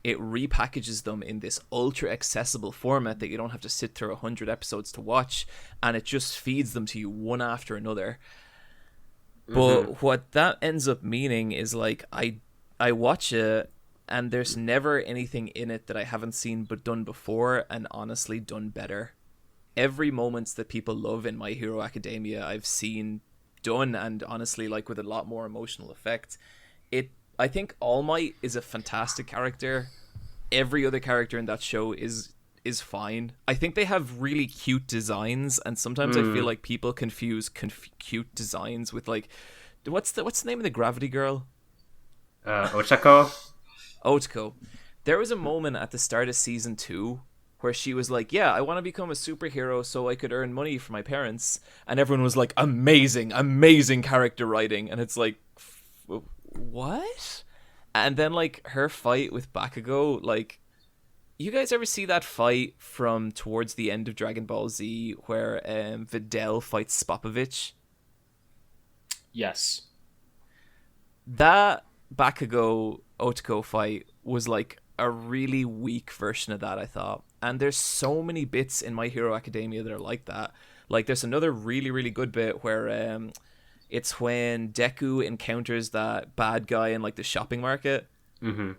it repackages them in this ultra accessible format that you don't have to sit through 100 episodes to watch, and it just feeds them to you one after another. But what that ends up meaning is like I watch it, and there's never anything in it that I haven't seen but done before, and honestly done better. Every moments that people love in My Hero Academia I've seen done, and honestly like with a lot more emotional effect. I think All Might is a fantastic character. Every other character in that show is fine. I think they have really cute designs, and sometimes I feel like people confuse cute designs with like what's the name of the Gravity Girl? Otako. There was a moment at the start of season 2 where she was like, yeah, I want to become a superhero so I could earn money for my parents, and everyone was like, amazing character writing, and it's like, what? And then like her fight with Bakugo, like, you guys ever see that fight from towards the end of Dragon Ball Z where Videl fights Spopovich? Yes. That Bakugo Otako fight was like a really weak version of that, I thought. And there's so many bits in My Hero Academia that are like that. Like there's another really, really good bit where it's when Deku encounters that bad guy in like the shopping market. Mm-hmm.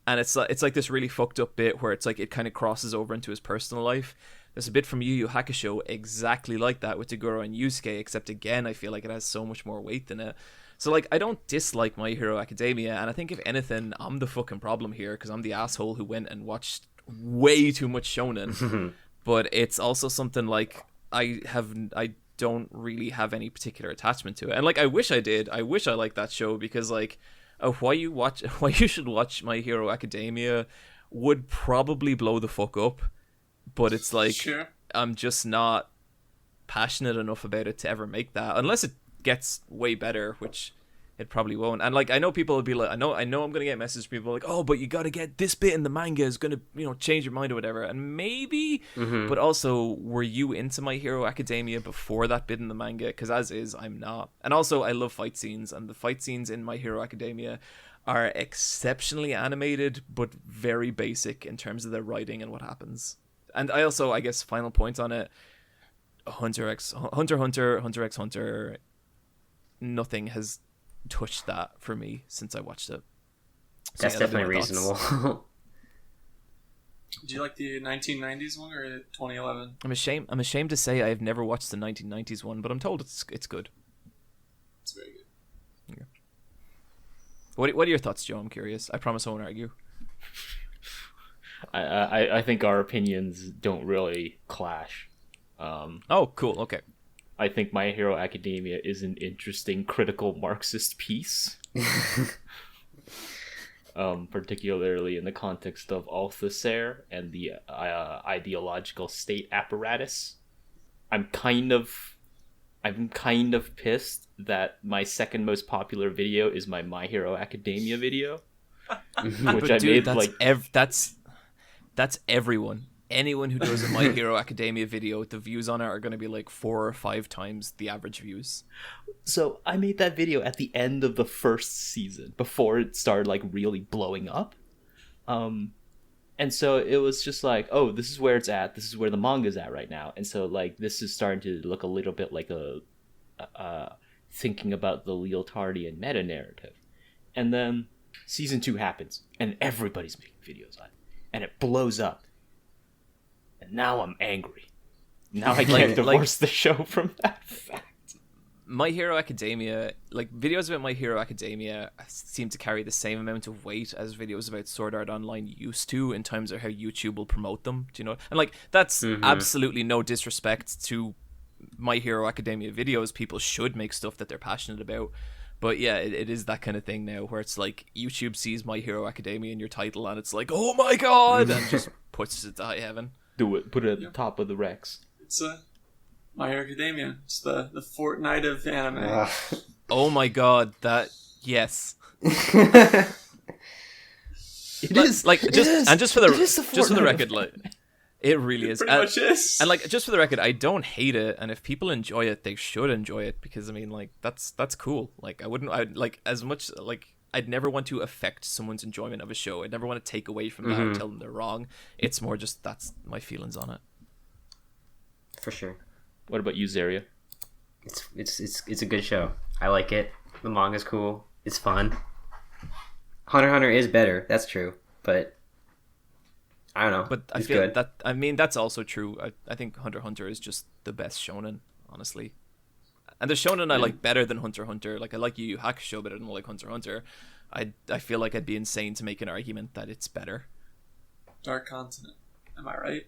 And it's like this really fucked up bit where it's like it kind of crosses over into his personal life. There's a bit from Yu Yu Hakusho exactly like that with Toguro and Yusuke, except again I feel like it has so much more weight than it. So like I don't dislike My Hero Academia, and I think if anything I'm the fucking problem here because I'm the asshole who went and watched way too much shonen. But it's also something like I don't really have any particular attachment to it, and like I wish I did. I wish I liked that show, because like why you should watch My Hero Academia would probably blow the fuck up, but it's like Sure. I'm just not passionate enough about it to ever make that, unless it gets way better, which it probably won't. And like I know people will be like, I know I'm gonna get messages from people like, oh, but you gotta get this bit in the manga is gonna change your mind or whatever, and maybe but also, were you into My Hero Academia before that bit in the manga? Because as is, I'm not. And also I love fight scenes, and the fight scenes in My Hero Academia are exceptionally animated but very basic in terms of their writing and what happens. And I also, I guess, final point on it, Hunter x Hunter, nothing has touched that for me since I watched it. So That's yeah, that'd be definitely my thoughts. reasonable. Do you like the 1990s one or 2011? I'm ashamed to say I have never watched the 1990s one, but I'm told it's good. It's very good. Yeah. What are your thoughts, Joe? I'm curious. I promise I won't argue. I think our opinions don't really clash. Oh, cool. Okay. I think My Hero Academia is an interesting critical Marxist piece. Particularly in the context of Althusser and the ideological state apparatus. I'm kind of pissed that my second most popular video is my Hero Academia video, which I made that's everyone. Anyone who does a My Hero Academia video, the views on it are going to be like 4 or 5 times the average views. So I made that video at the end of the first season, before it started like really blowing up. And so it was just like, oh, this is where it's at. This is where the manga's at right now. And so like this is starting to look a little bit like a thinking about the Leotardian meta narrative. And then season 2 happens, and everybody's making videos on it, and it blows up. And now I'm angry. Now I can't divorce the show from that fact. My Hero Academia, like videos about My Hero Academia seem to carry the same amount of weight as videos about Sword Art Online used to, in terms of how YouTube will promote them. Do you know? And like that's absolutely no disrespect to My Hero Academia videos. People should make stuff that they're passionate about. But yeah, it is that kind of thing now where it's like YouTube sees My Hero Academia in your title and it's like, oh my god, and just puts it to high heaven. Do it. Put it at the top of the Rex. It's My Hero Academia. It's the Fortnite of anime. Oh my god, that yes. It is like just for the Fortnite. record, like it really is. Pretty much is. And like just for the record, I don't hate it, and if people enjoy it, they should enjoy it because I mean, like that's cool. Like I like as much like I'd never want to affect someone's enjoyment of a show. I'd never want to take away from that or tell them they're wrong. It's more just that's my feelings on it. For sure. What about you, Zeria? It's a good show. I like it. The manga's cool. It's fun. Hunter x Hunter is better. That's true, but I don't know. But I feel good. that I mean that's also true. I think Hunter x Hunter is just the best shonen, honestly. And the shonen I like better than Hunter x Hunter. Like I like Yu Yu Hakusho better than like Hunter x Hunter. I feel like I'd be insane to make an argument that it's better. Dark Continent. Am I right?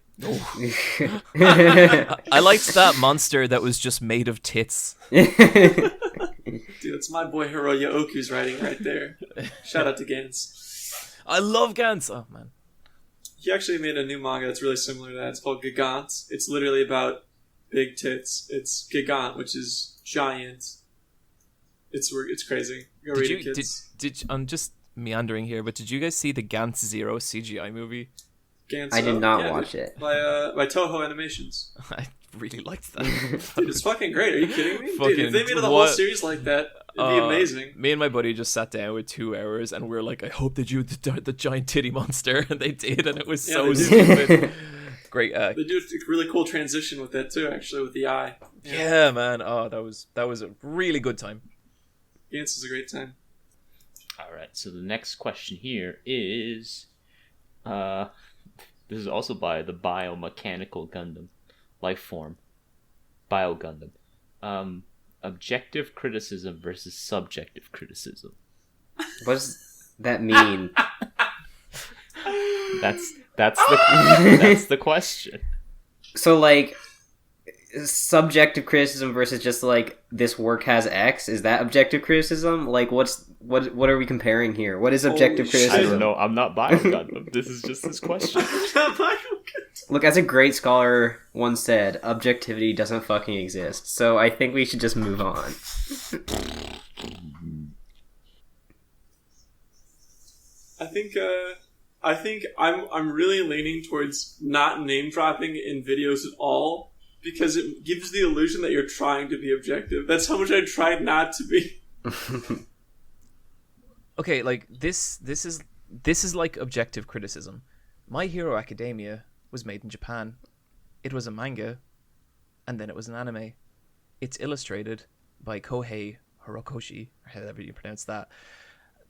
I liked that monster that was just made of tits. Dude, it's my boy Hiroya Oku's writing right there. Shout out to Gantz. I love Gantz. Oh man. He actually made a new manga that's really similar to that. It's called Gigant. It's literally about big tits. It's Gigant, which is giant. It's crazy. Go read it, kids. Did I'm just meandering here, but did you guys see the Gantz Zero CGI movie? Gantz, I did not watch it. By Toho Animations. I really liked that. Dude, it's fucking great. Are you kidding me? Fucking, Dude, if they made a whole series like that, it'd be amazing. Me and my buddy just sat down with 2 hours and we were like, I hope they do the giant titty monster, and they did, and it was so stupid. Great. They do a really cool transition with that too, actually, with the eye. Yeah, man. Oh, that was a really good time. Gantz is a great time. All right. So the next question here is, this is also by the Biomechanical Gundam, Lifeform, Bio Gundam. Objective criticism versus subjective criticism. What does that mean? That's the question. So, like, subjective criticism versus just like this work has X. Is that objective criticism? Like, what are we comparing here? What is objective criticism? I don't know. I'm not Bio Gundam. This is just this question. Look, as a great scholar once said, objectivity doesn't fucking exist. So I think we should just move on. I think I'm really leaning towards not name dropping in videos at all, because it gives the illusion that you're trying to be objective. That's how much I tried not to be. Okay, like this is like objective criticism. My Hero Academia was made in Japan. It was a manga, and then it was an anime. It's illustrated by Kohei Horikoshi, or however you pronounce that.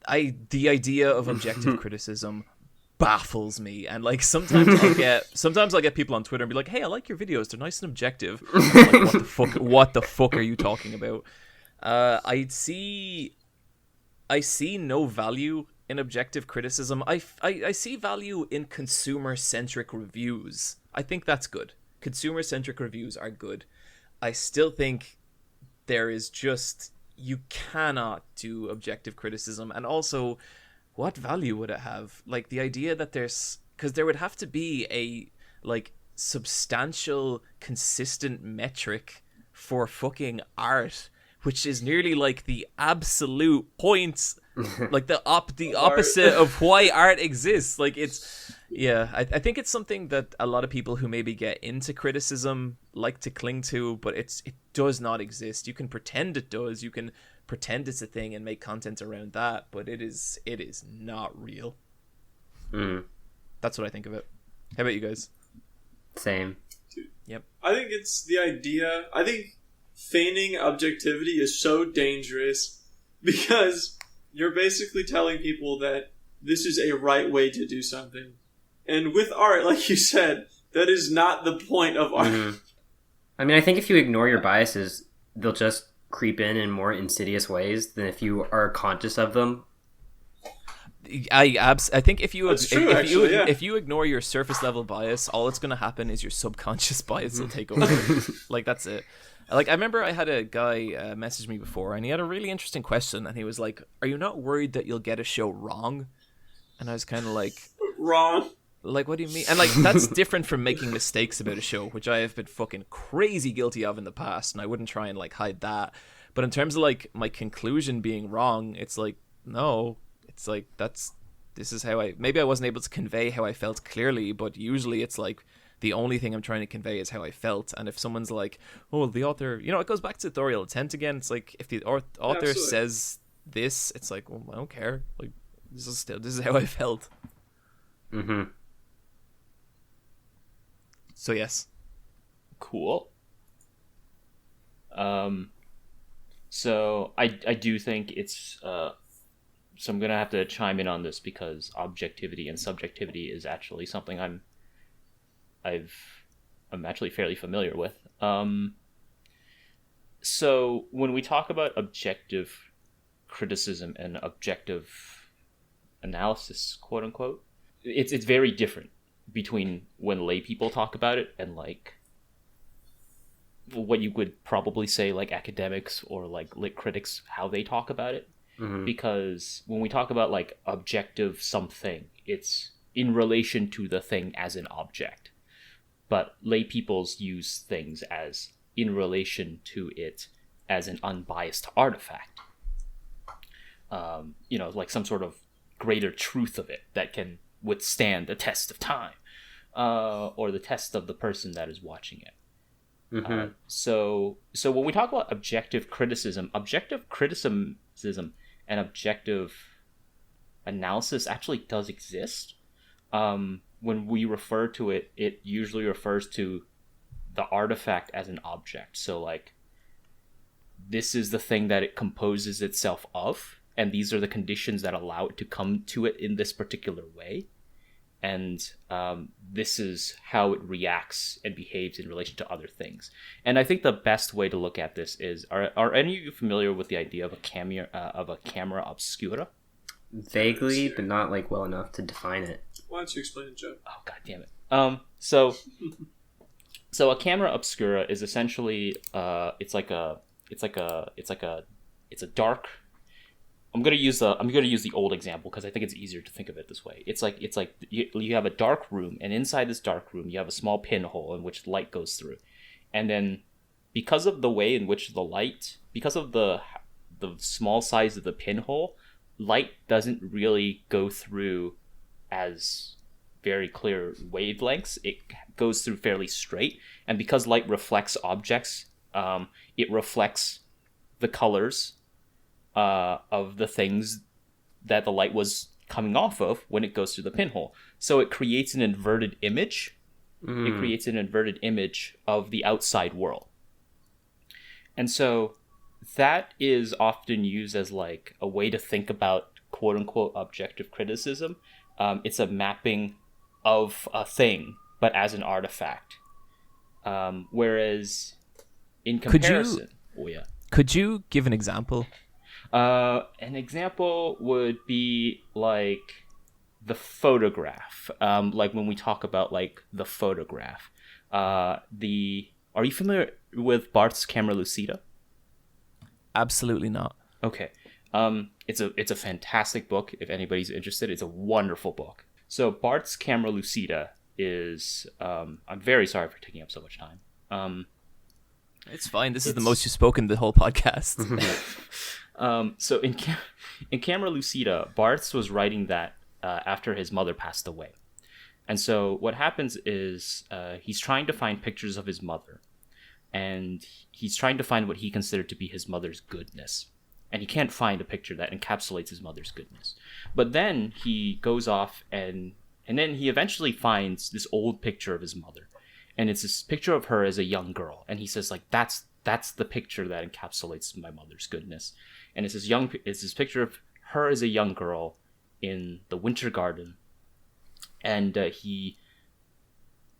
The idea of objective criticism baffles me, and like sometimes I'll get people on Twitter and be like, "Hey, I like your videos. They're nice and objective." And I'm like, what the fuck are you talking about? I see no value in objective criticism. I see value in consumer-centric reviews. I think that's good. Consumer-centric reviews are good. I still think there is just, you cannot do objective criticism. And also, what value would it have? Like, the idea that because there would have to be a, like, substantial, consistent metric for fucking art, which is nearly like the absolute point, like the opposite of why art exists. Like, it's, yeah, I think it's something that a lot of people who maybe get into criticism like to cling to, but it does not exist. You can pretend it does, you can pretend it's a thing and make content around that, but it is not real. That's what I think of it. How about you guys? Same. Dude, yep. I think it's the idea. I think feigning objectivity is so dangerous because you're basically telling people that this is a right way to do something. And with art, like you said, that is not the point of art. Mm-hmm. I mean, I think if you ignore your biases, they'll just creep in more insidious ways than if you are conscious of them. I think if you actually, if you ignore your surface level bias, all that's going to happen is your subconscious bias will take over. Like, that's it. Like, I remember I had a guy message me before, and he had a really interesting question, and he was like, "Are you not worried that you'll get a show wrong?" And I was kind of like, "Wrong? Like, what do you mean?" And like, that's different from making mistakes about a show, which I have been fucking crazy guilty of in the past, and I wouldn't try and like hide that. But in terms of like my conclusion being wrong, it's like, no, it's like that's this is how maybe I wasn't able to convey how I felt clearly, but usually it's like the only thing I'm trying to convey is how I felt. And if someone's like, oh, the author, it goes back to authorial intent again. It's like, if the author says this, it's like, well, I don't care. Like, this is how I felt. Mm-hmm. So yes. Cool. So I do think it's so I'm gonna have to chime in on this because objectivity and subjectivity is actually something I'm actually fairly familiar with. So when we talk about objective criticism and objective analysis, quote unquote, it's very different between when lay people talk about it and like what you would probably say like academics or like lit critics, how they talk about it. Mm-hmm. Because when we talk about like objective something, it's in relation to the thing as an object. But lay peoples use things as in relation to it as an unbiased artifact. Like some sort of greater truth of it that can withstand the test of time, or the test of the person that is watching it. Mm-hmm. So when we talk about objective criticism and objective analysis actually does exist. When we refer to it, it usually refers to the artifact as an object. So like, this is the thing that it composes itself of, and these are the conditions that allow it to come to it in this particular way. And this is how it reacts and behaves in relation to other things. And I think the best way to look at this is: are any of you familiar with the idea of a camera obscura? Vaguely, but not like well enough to define it. Why don't you explain it, Joe? Oh, god damn it. So a camera obscura is essentially it's a dark. I'm gonna use the old example because I think it's easier to think of it this way. It's like you have a dark room, and inside this dark room you have a small pinhole in which light goes through, and then because of the way in which because of the small size of the pinhole, light doesn't really go through as very clear wavelengths. It goes through fairly straight, and because light reflects objects, it reflects the colors of the things that the light was coming off of when it goes through the pinhole. So it creates an inverted image. It creates an inverted image of the outside world. And so that is often used as like a way to think about quote unquote objective criticism. It's a mapping of a thing, but as an artifact. Whereas in comparison... Could you give an example? An example would be like the photograph. Like when we talk about like the photograph. Are you familiar with Barth's Camera Lucida? Absolutely not. Okay. It's a fantastic book. If anybody's interested, it's a wonderful book. So Barth's Camera Lucida is I'm very sorry for taking up so much time. It's fine. This is the most you've spoken the whole podcast. So in Camera Lucida, Barthes was writing that after his mother passed away. And so what happens is he's trying to find pictures of his mother. And he's trying to find what he considered to be his mother's goodness. And he can't find a picture that encapsulates his mother's goodness. But then he goes off and then he eventually finds this old picture of his mother. And it's this picture of her as a young girl. And he says, like, that's the picture that encapsulates my mother's goodness. And it's this picture of her as a young girl in the winter garden. And he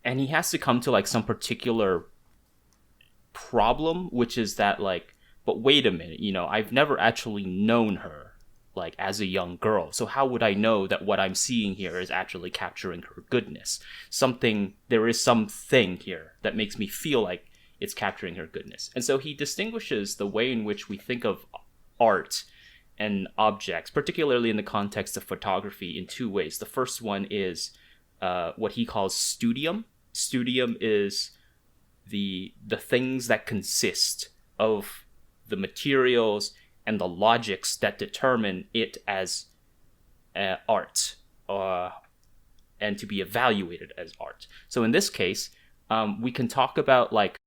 has to come to like some particular problem, which is that like, but wait a minute, I've never actually known her like as a young girl. So how would I know that what I'm seeing here is actually capturing her goodness? There is something here that makes me feel like it's capturing her goodness. And so he distinguishes the way in which we think of art and objects, particularly in the context of photography, in two ways. The first one is what he calls studium. Studium is the things that consist of the materials and the logics that determine it as art. and to be evaluated as art. So in this case, we can talk about like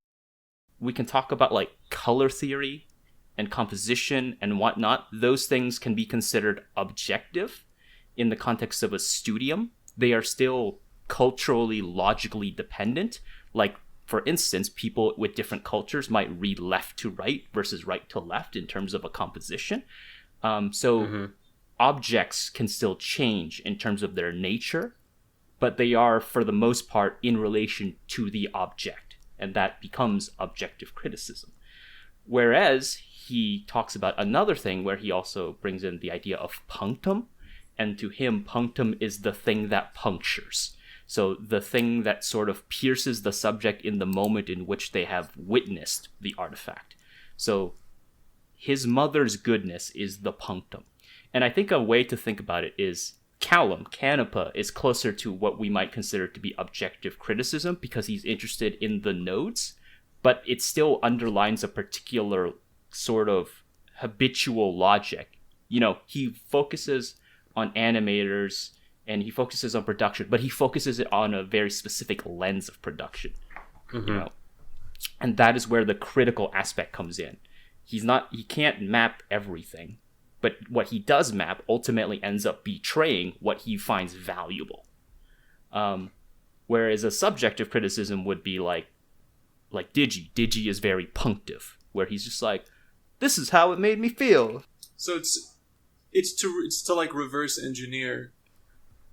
color theory and composition and whatnot. Those things can be considered objective in the context of a studium. They are still culturally, logically dependent. Like, for instance, people with different cultures might read left to right versus right to left in terms of a composition. Objects can still change in terms of their nature, but they are, for the most part, in relation to the object, and that becomes objective criticism. Whereas he talks about another thing where he also brings in the idea of punctum, and to him, punctum is the thing that punctures. So the thing that sort of pierces the subject in the moment in which they have witnessed the artifact. So his mother's goodness is the punctum. And I think a way to think about it is Canepa is closer to what we might consider to be objective criticism because he's interested in the nodes, but it still underlines a particular sort of habitual logic. You know, he focuses on animators and he focuses on production, but he focuses it on a very specific lens of production. You know, and that is where the critical aspect comes in. He can't map everything, but what he does map ultimately ends up betraying what he finds valuable. Whereas a subjective criticism would be like Digi. Digi is very punctive, where he's just like, this is how it made me feel. So it's to like reverse engineer,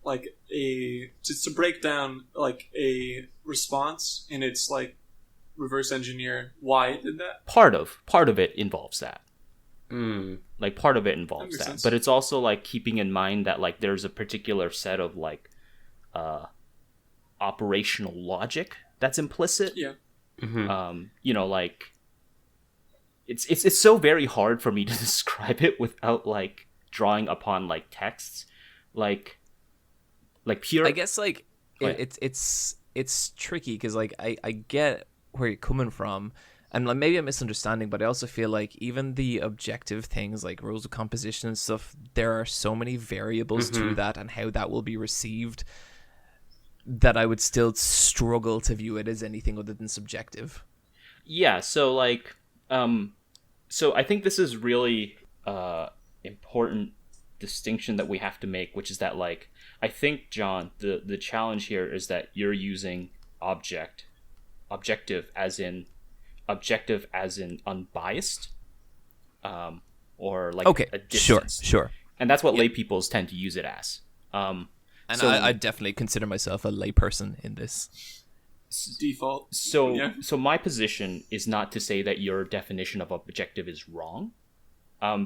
like to break down like a response, and it's like reverse engineer why it did that. Part of it involves that. Like part of it involves that, but it's also like keeping in mind that like there's a particular set of like operational logic that's implicit. Yeah. You know, like it's so very hard for me to describe it without like drawing upon like texts, like pure. I guess like it's tricky because like I get where you're coming from. And like, maybe I'm misunderstanding, but I also feel like even the objective things like rules of composition and stuff, there are so many variables to that and how that will be received that I would still struggle to view it as anything other than subjective. Yeah, so like, so I think this is really important distinction that we have to make, which is that like, I think, John, the challenge here is that you're using objective as in unbiased, or like a distance. Sure. And that's what lay peoples tend to use it as. And so, I definitely consider myself a layperson in this. Default. So my position is not to say that your definition of objective is wrong,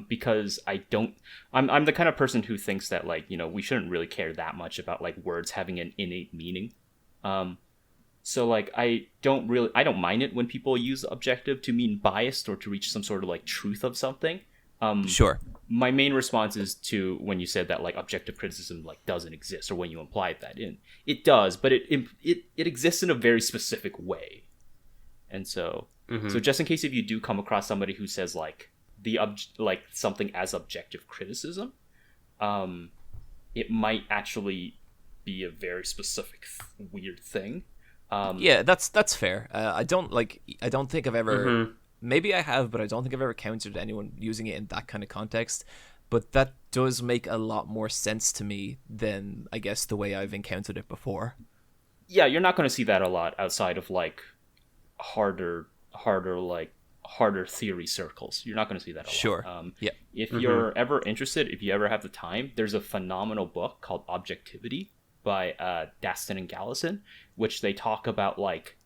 because I'm the kind of person who thinks that like, you know, we shouldn't really care that much about like words having an innate meaning. So like I don't mind it when people use objective to mean biased or to reach some sort of like truth of something. Sure. My main response is to when you said that like objective criticism like doesn't exist, or when you implied that in. It does, but it exists in a very specific way. And so so just in case if you do come across somebody who says like like something as objective criticism, it might actually be a very specific weird thing. Yeah, that's fair. I don't think I've ever. Maybe I have, but I don't think I've ever encountered anyone using it in that kind of context. But that does make a lot more sense to me than I guess the way I've encountered it before. Yeah, you're not going to see that a lot outside of like harder theory circles. You're not going to see that a lot. Sure. Yeah. If you're ever interested, if you ever have the time, there's a phenomenal book called Objectivity by Daston and Gallison, which they talk about like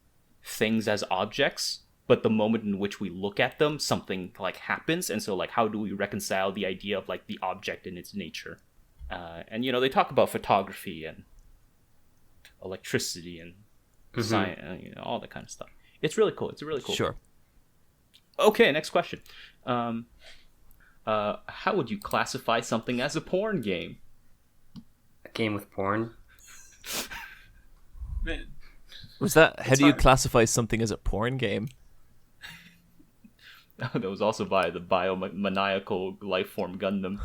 things as objects, but the moment in which we look at them, something like happens, and so like how do we reconcile the idea of like the object and its nature? And you know, they talk about photography and electricity and science, you know, all that kind of stuff. It's really cool. It's a really cool. Sure. Okay, next question. How would you classify something as a porn game? A game with porn? Man. Was that how do you classify something as a porn game? That was also by the biomaniacal life form Gundam.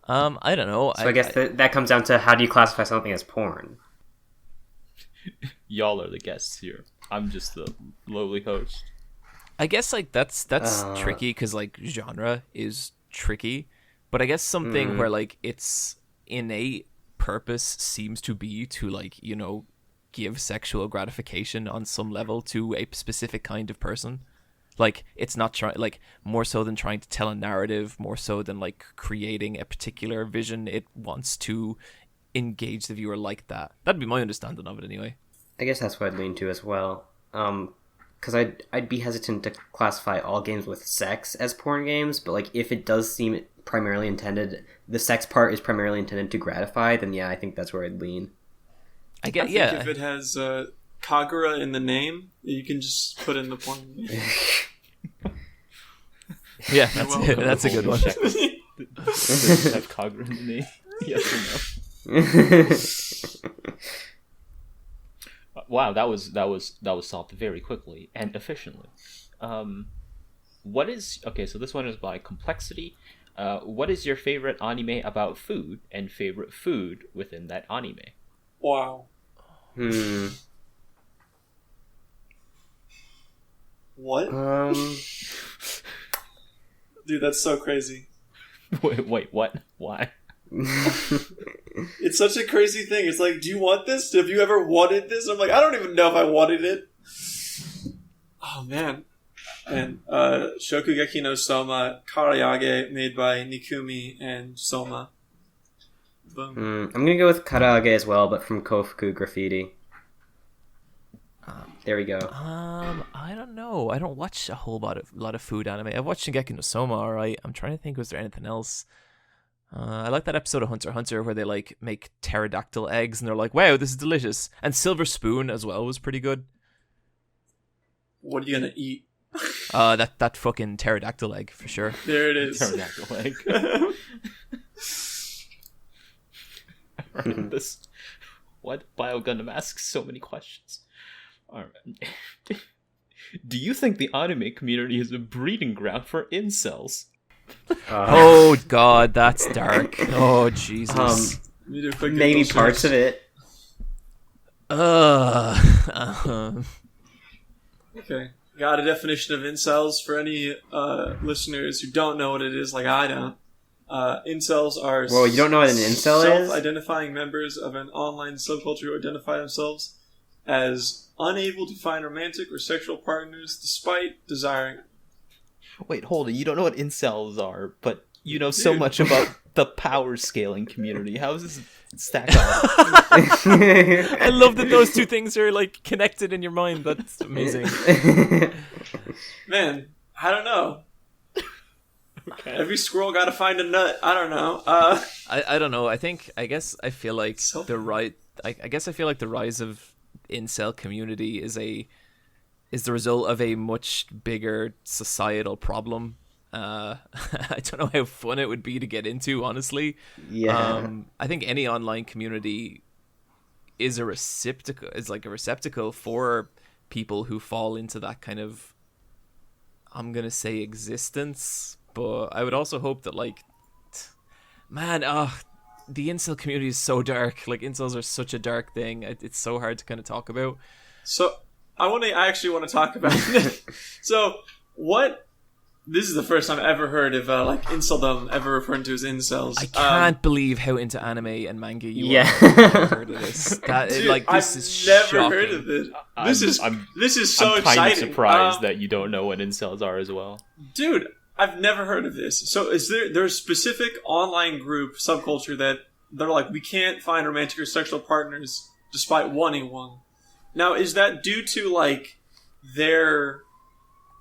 I don't know. So I guess that comes down to how do you classify something as porn? Y'all are the guests here. I'm just the lowly host. I guess like that's tricky because like genre is tricky, but I guess something where like its innate purpose seems to be to like give sexual gratification on some level to a specific kind of person. Like it's not trying like more so than trying to tell a narrative, more so than like creating a particular vision. It wants to engage the viewer like that. That'd be my understanding of it anyway. I guess that's what I'd lean to as well. Because I'd be hesitant to classify all games with sex as porn games, but like if it does seem primarily intended, the sex part is primarily intended to gratify, then yeah, I think that's where I'd lean. I think if it has Kagura in the name, you can just put in the porn game. Yeah, that's a good one. Does it have Kagura in the name? Yes or no? Wow, that was solved very quickly and efficiently. What is okay? So this one is by complexity. What is your favorite anime about food and favorite food within that anime? Wow. What? Dude, that's so crazy. Wait, what? Why? It's such a crazy thing. It's like, do you want this? Have you ever wanted this? I'm like, I don't even know if I wanted it. Oh, man. And Shokugeki no Soma, Karaage, made by Nikumi and Soma. Boom. I'm gonna go with Karaage as well, but from Kofuku Graffiti. There we go. I don't know. I don't watch a whole lot of food anime. I've watched Shingeki no Soma, alright. I'm trying to think, was there anything else? I like that episode of Hunter x Hunter where they like make pterodactyl eggs and they're like, wow, this is delicious. And Silver Spoon as well was pretty good. What are you gonna eat? That fucking pterodactyl egg for sure. There it is. Pterodactyl egg. Alright, this what? Bio Gundam asks so many questions. Alright. Do you think the anime community is a breeding ground for incels? Oh god, that's dark. Oh Jesus. Maybe parts of it. Okay. Got a definition of incels for any listeners who don't know what it is, like I don't. Incels are Well, you don't know what an incel is? self-identifying members of an online subculture who identify themselves as unable to find romantic or sexual partners despite desiring. Wait, Holden, you don't know what incels are, but you know so much about the power scaling community. How does this stack up? I love that those two things are like connected in your mind. That's amazing. Man, I don't know. Okay. Every squirrel got to find a nut. I don't know. I don't know. I guess I feel like the rise of incel community is the result of a much bigger societal problem. I don't know how fun it would be to get into, honestly. Yeah. I think any online community is a receptacle for people who fall into that kind of, I'm gonna say, existence. But I would also hope that, like, man, the incel community is so dark. Like, incels are such a dark thing. It's so hard to kind of talk about. So I actually want to talk about it. So what? This is the first time I've ever heard of like inceldom ever referred to as incels. I can't believe how into anime and manga you are. I've never heard of this. Dude, like, this I've is never shocking. heard of this. This is so I'm exciting. kind of surprised that you don't know what incels are as well. Dude, I've never heard of this. So is there's a specific online group subculture that they're like, we can't find romantic or sexual partners despite wanting one. Now, is that due to like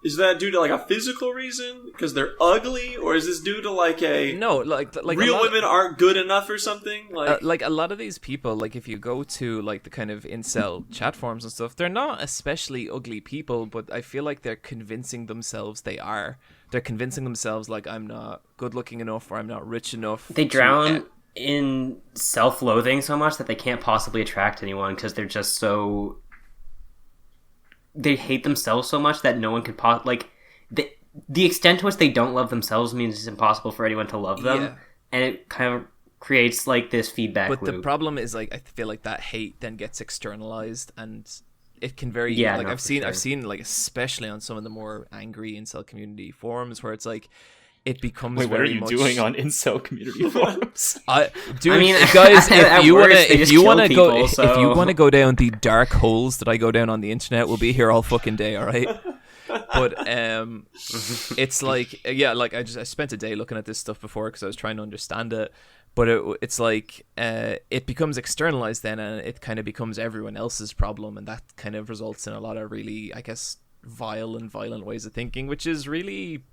is that due to like a physical reason because they're ugly, or is this due to like like real women aren't good enough or something? Like a lot of these people, like if you go to like the kind of incel chat forums and stuff, they're not especially ugly people, but I feel like they're convincing themselves they are. They're convincing themselves like, I'm not good looking enough or I'm not rich enough. They drown in self-loathing so much that they can't possibly attract anyone because they're just so... They hate themselves so much that no one could the extent to which they don't love themselves means it's impossible for anyone to love them. and it kind of creates like this feedback But loop. the problem is, like, I feel like that hate then gets externalized, and it can very like no, I've seen sure. like, especially on some of the more angry incel community forums, where it's like it becomes Wait, what are very you much... doing on incel community forums? Dude, I mean, guys, at if you worst, wanna they if just you kill wanna go people, if you so- wanna go down the dark holes that I go down on the internet, we'll be here all fucking day, all right? But it's like, yeah, like I spent a day looking at this stuff before because I was trying to understand it. But it's like it becomes externalized then, and it kind of becomes everyone else's problem, and that kind of results in a lot of really, I guess, vile and violent ways of thinking, which is really,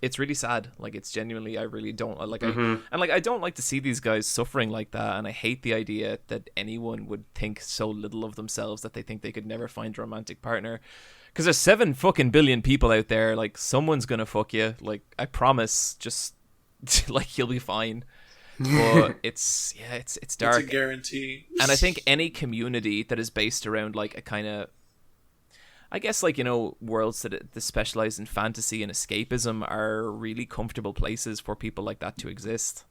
it's really sad. Like, it's genuinely, I really don't like. I don't like to see these guys suffering like that, and I hate the idea that anyone would think so little of themselves that they think they could never find a romantic partner. Because there's 7 fucking billion people out there. Like, someone's gonna fuck you. Like, I promise. Just like, you'll be fine. But it's dark. It's a guarantee. And I think any community that is based around like a kind of, I guess, like, you know, worlds that specialize in fantasy and escapism are really comfortable places for people like that to exist.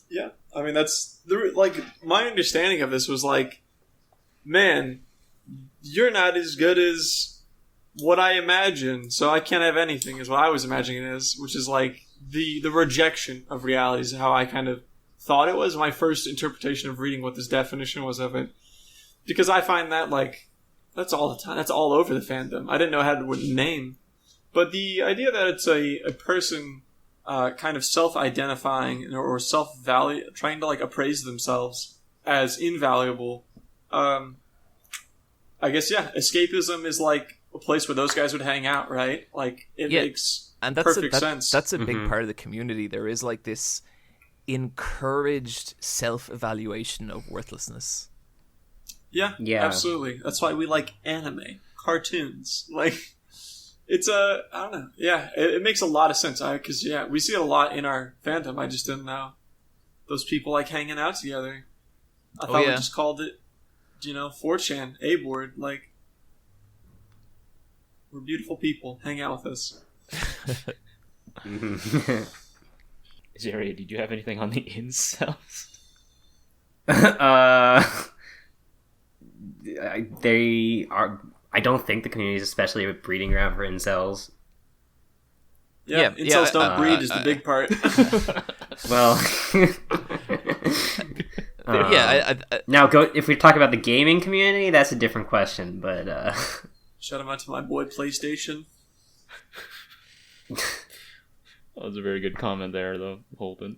Yeah, I mean, that's like my understanding of this was like, man, you're not as good as what I imagined, so I can't have anything, is what I was imagining it as, which is like the rejection of reality is how I kind of thought it was my first interpretation of reading what this definition was of it, because I find that like that's all the time, that's all over the fandom. I didn't know how to name, but the idea that it's a person kind of self-identifying or self-value, trying to like appraise themselves as invaluable. I guess, yeah, escapism is like a place where those guys would hang out, right? Like, it makes perfect sense. That's a big part of the community. There is like this encouraged self-evaluation of worthlessness. Yeah, absolutely. That's why we like anime, cartoons. Like, it's I don't know. Yeah, it makes a lot of sense. Because, yeah, we see it a lot in our fandom. I just didn't know. Those people like hanging out together. I thought we just called it, 4chan, A-board. Like, we're beautiful people. Hang out with us. Zeria, did you have anything on the incels? They are. I don't think the community is especially a breeding ground for incels. Yeah, incels don't breed is the big part. Well, now if we talk about the gaming community, that's a different question. But shout out to my boy PlayStation. That was a very good comment there, though, Holden.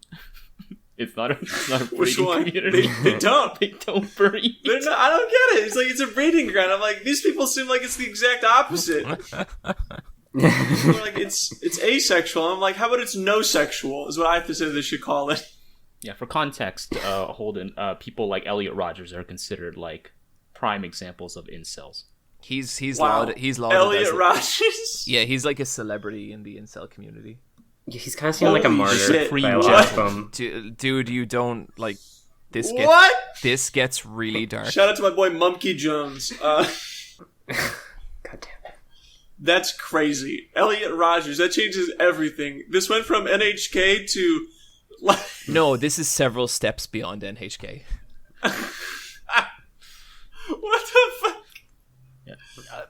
It's not a Which breeding one? community. They don't. They don't breed. They're not, I don't get it. It's like it's a breeding ground. I'm like, these people seem like it's the exact opposite. They're like it's asexual. I'm like, how about it's no sexual? Is what I consider they should call it. Yeah, for context, Holden, people like Elliot Rodgers are considered like prime examples of incels. He's Wow. lauded. He's Elliot Rodgers. Yeah, he's like a celebrity in the incel community. he's kind of seen like a Holy martyr shit. by a What? lot of them. Dude, you don't like this. What? This gets really dark. Shout out to my boy Mumkey Jones. God damn it. That's crazy. Elliot Rodgers. That changes everything. This went from NHK to. No, this is several steps beyond NHK. What the fuck? Yeah.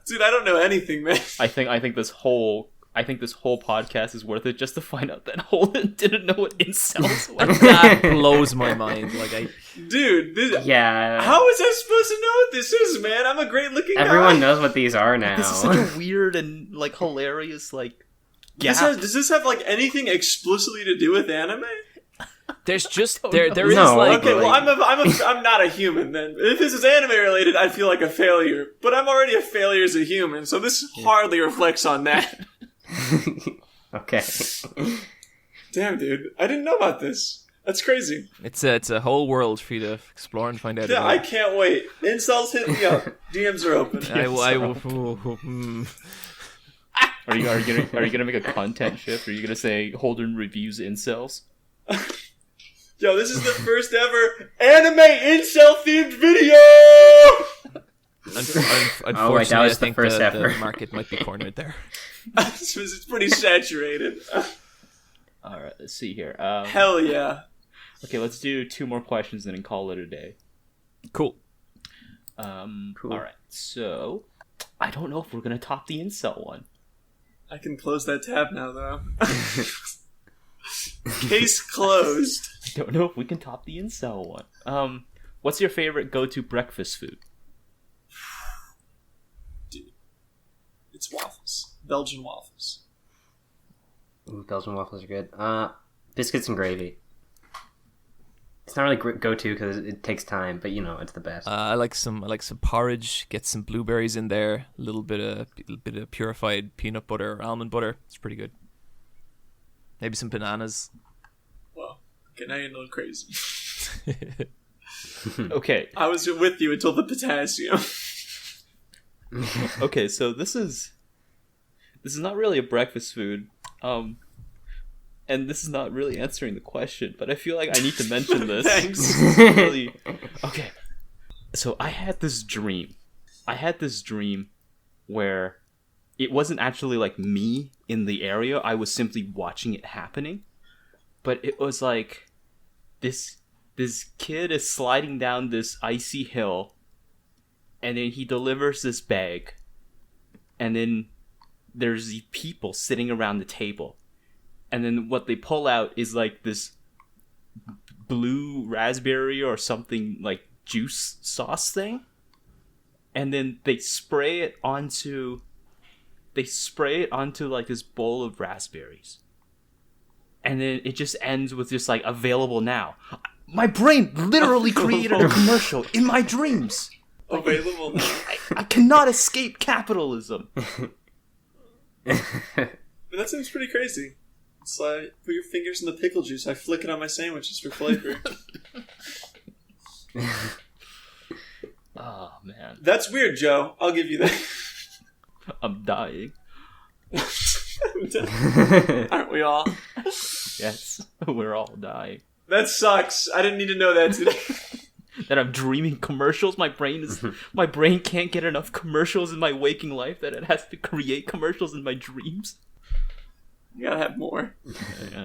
Dude, I don't know anything, man. I think this whole podcast is worth it just to find out that Holden didn't know what incels were. That blows my mind. Dude, Yeah. how was I supposed to know what this is, man? I'm a great looking guy. Everyone knows what these are now. This is such a weird and like hilarious like. Does this have like anything explicitly to do with anime? There's just Oh, there no. is No, like Okay, well I'm not a human then. If this is anime related, I'd feel like a failure. But I'm already a failure as a human, so this hardly reflects on that. Okay. Damn, dude, I didn't know about this. That's crazy. it's a whole world for you to explore and find out. Yeah, I about. can't wait. Incels, hit me up. DMs are open. I will. Are you gonna make a content shift? Are you gonna say Holden reviews incels? Yo, this is the first ever anime incel themed video. Unfortunately, wait, that was I think the first the effort. market might be cornered there. It's pretty saturated. All right, let's see here. Hell yeah. Okay, let's do 2 more questions and then call it a day. Cool. Cool. All right. So, I don't know if we're gonna top the incel one. I can close that tab now, though. Case closed. I don't know if we can top the incel one. What's your favorite go-to breakfast food? Dude, it's waffles. Belgian waffles. Ooh, Belgian waffles are good. Biscuits and gravy. It's not really go-to because it takes time, but it's the best. I like some porridge. Get some blueberries in there. A little bit of purified peanut butter or almond butter. It's pretty good. Maybe some bananas. Well, okay, now you're a little crazy. Okay. I was with you until the potassium. Okay, so this is not really a breakfast food. And this is not really answering the question, but I feel like I need to mention this. Thanks. Really... Okay. So I had this dream. Where it wasn't actually like me in the area. I was simply watching it happening. But it was like this kid is sliding down this icy hill, and then he delivers this bag, and then there's these people sitting around the table. And then what they pull out is like this blue raspberry or something like juice sauce thing. And then they spray it onto like this bowl of raspberries. And then it just ends with just like available now. My brain literally created a commercial in my dreams. Available now. I cannot escape capitalism. But that seems pretty crazy. It's like, put your fingers in the pickle juice. I flick it on my sandwiches for flavor. Oh, man. That's weird, Joe. I'll give you that. I'm dying. Aren't we all? Yes, we're all dying. That sucks. I didn't need to know that today. That I'm dreaming commercials. My brain can't get enough commercials in my waking life that it has to create commercials in my dreams. You gotta have more.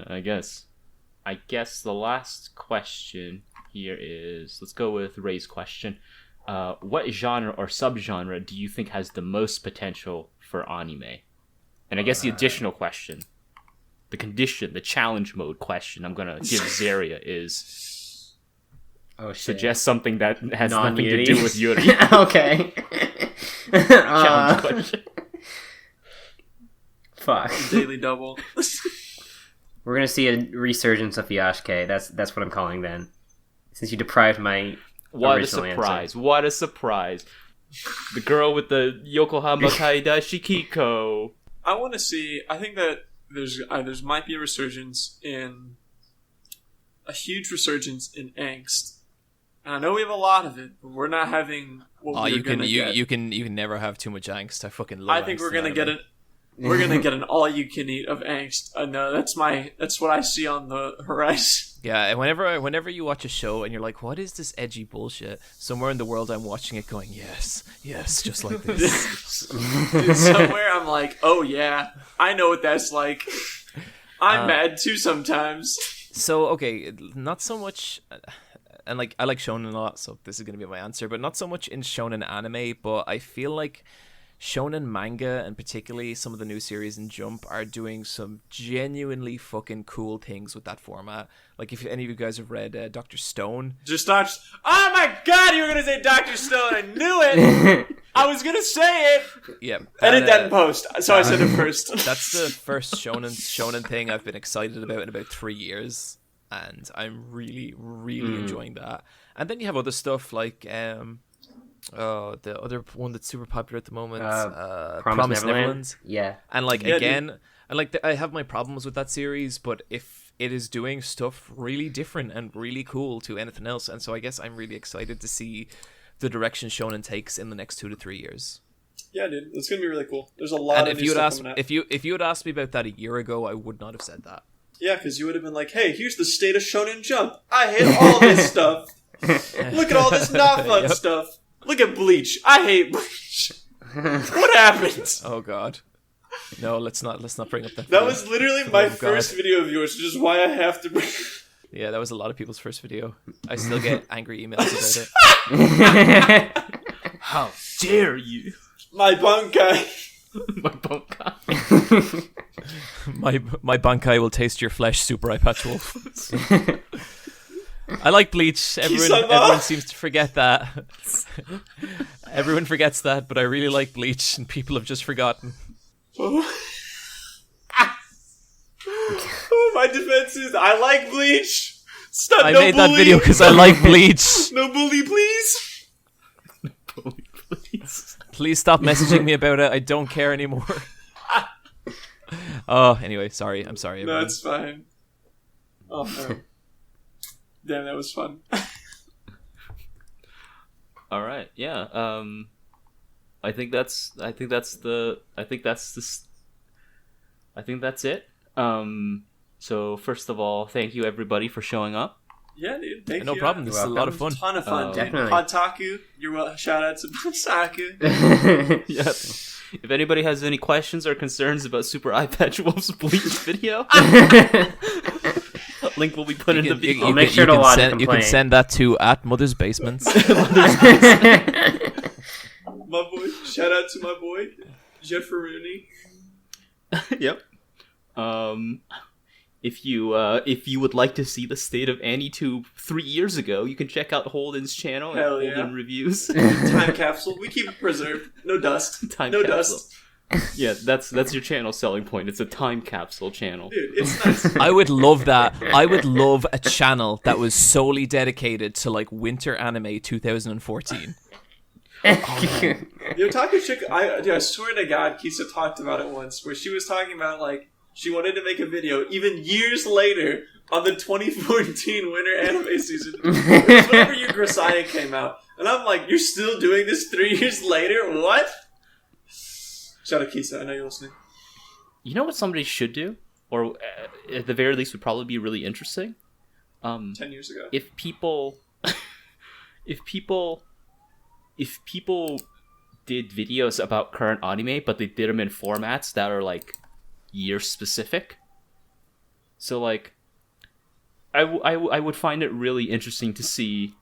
I guess the last question here is, let's go with Ray's question. What genre or subgenre do you think has the most potential for anime? And I guess the additional question, the challenge mode question I'm gonna give Zeria is, suggest something that has nothing to do with Yuri. Okay. Challenge question. Fuck. Daily double. We're gonna see a resurgence of Yashke. That's what I'm calling then. Since you deprived my original answer. What a surprise. The girl with the Yokohama Kaida Shikiko. I want to see. I think that there's might be a huge resurgence in angst. And I know we have a lot of it, but we're not having what we're gonna get. You can never have too much angst. I fucking love. I think we're gonna get it. We're gonna get an all-you-can-eat of angst. No, that's what I see on the horizon. Yeah, and whenever you watch a show and you're like, what is this edgy bullshit? Somewhere in the world I'm watching it going, yes, just like this. Dude, somewhere I'm like, oh yeah, I know what that's like. I'm mad too sometimes. So, okay, not so much... And like I like shonen a lot, so this is going to be my answer, but not so much in shonen anime, but I feel like shonen manga, and particularly some of the new series in Jump, are doing some genuinely fucking cool things with that format. Like, if any of you guys have read Dr. Stone. Oh my god, you were going to say Dr. Stone! I knew it! I was going to say it! Yeah. Edit that in post. So I said it first. That's the first shonen thing I've been excited about in about 3 years. And I'm really, really enjoying that. And then you have other stuff like... the other one that's super popular at the moment, Promised Neverland. Yeah, and like again, and like I have my problems with that series, but if it is doing stuff really different and really cool to anything else, and so I guess I'm really excited to see the direction Shonen takes in the next 2 to 3 years. Yeah, dude, it's gonna be really cool. There's a lot of new stuff coming out. If you had asked me about that a year ago, I would not have said that. Yeah, because you would have been like, "Hey, here's the state of Shonen Jump. I hate all this stuff. Look at all this not fun stuff. Look at Bleach. I hate Bleach. What happened?" Oh god. No, let's not bring up that. That was literally my first video of yours, which is why I have to bring. Yeah, that was a lot of people's first video. I still get angry emails about it. How dare you? My bunkai. My bunkai. My bunkai will taste your flesh, Super Eyepatch Wolf. I like Bleach. Everyone seems to forget that. Everyone forgets that, but I really like Bleach, and people have just forgotten. Oh, my defense is I like Bleach. Stop. I made that video because I like Bleach. No bully, please. No bully, please. Please stop messaging me about it. I don't care anymore. Oh, anyway, sorry. I'm sorry. No, everyone. it's fine. Oh no. Damn, that was fun. All right. Yeah. I think that's it. So first of all, thank you everybody for showing up. Yeah, dude. Thank you. No problem. This is a lot of fun. Ton of fun, dude. Definitely. Podtaku. You're welcome. Shout out to Podtaku. Yes. If anybody has any questions or concerns about Super Eyepatch Wolf's Bleach video, link will be put in the video. I'll make sure to watch it. You can send that to @Mother's Basements. My boy. Shout out to my boy, Jeff Rooney. Yep. If you would like to see the state of AniTube 3 years ago, you can check out Holden's channel at Hell yeah. Holden Reviews. Time capsule. We keep it preserved. No dust. No capsule. dust. Yeah, that's your channel selling point. It's a time capsule channel. Dude, it's nice. I would love that. I would love a channel that was solely dedicated to like winter anime 2014. Yo, Taco Chick, I swear to God, Kisa talked about it once, where she was talking about, like, she wanted to make a video, even years later, on the 2014 winter anime season. It was whenever your Grisaya came out. And I'm like, you're still doing this 3 years later? What? Shout out Kisa, I know you're listening. You know what somebody should do? Or at the very least would probably be really interesting? 10 years ago. If people did videos about current anime, but they did them in formats that are like year specific. So like, I would find it really interesting to see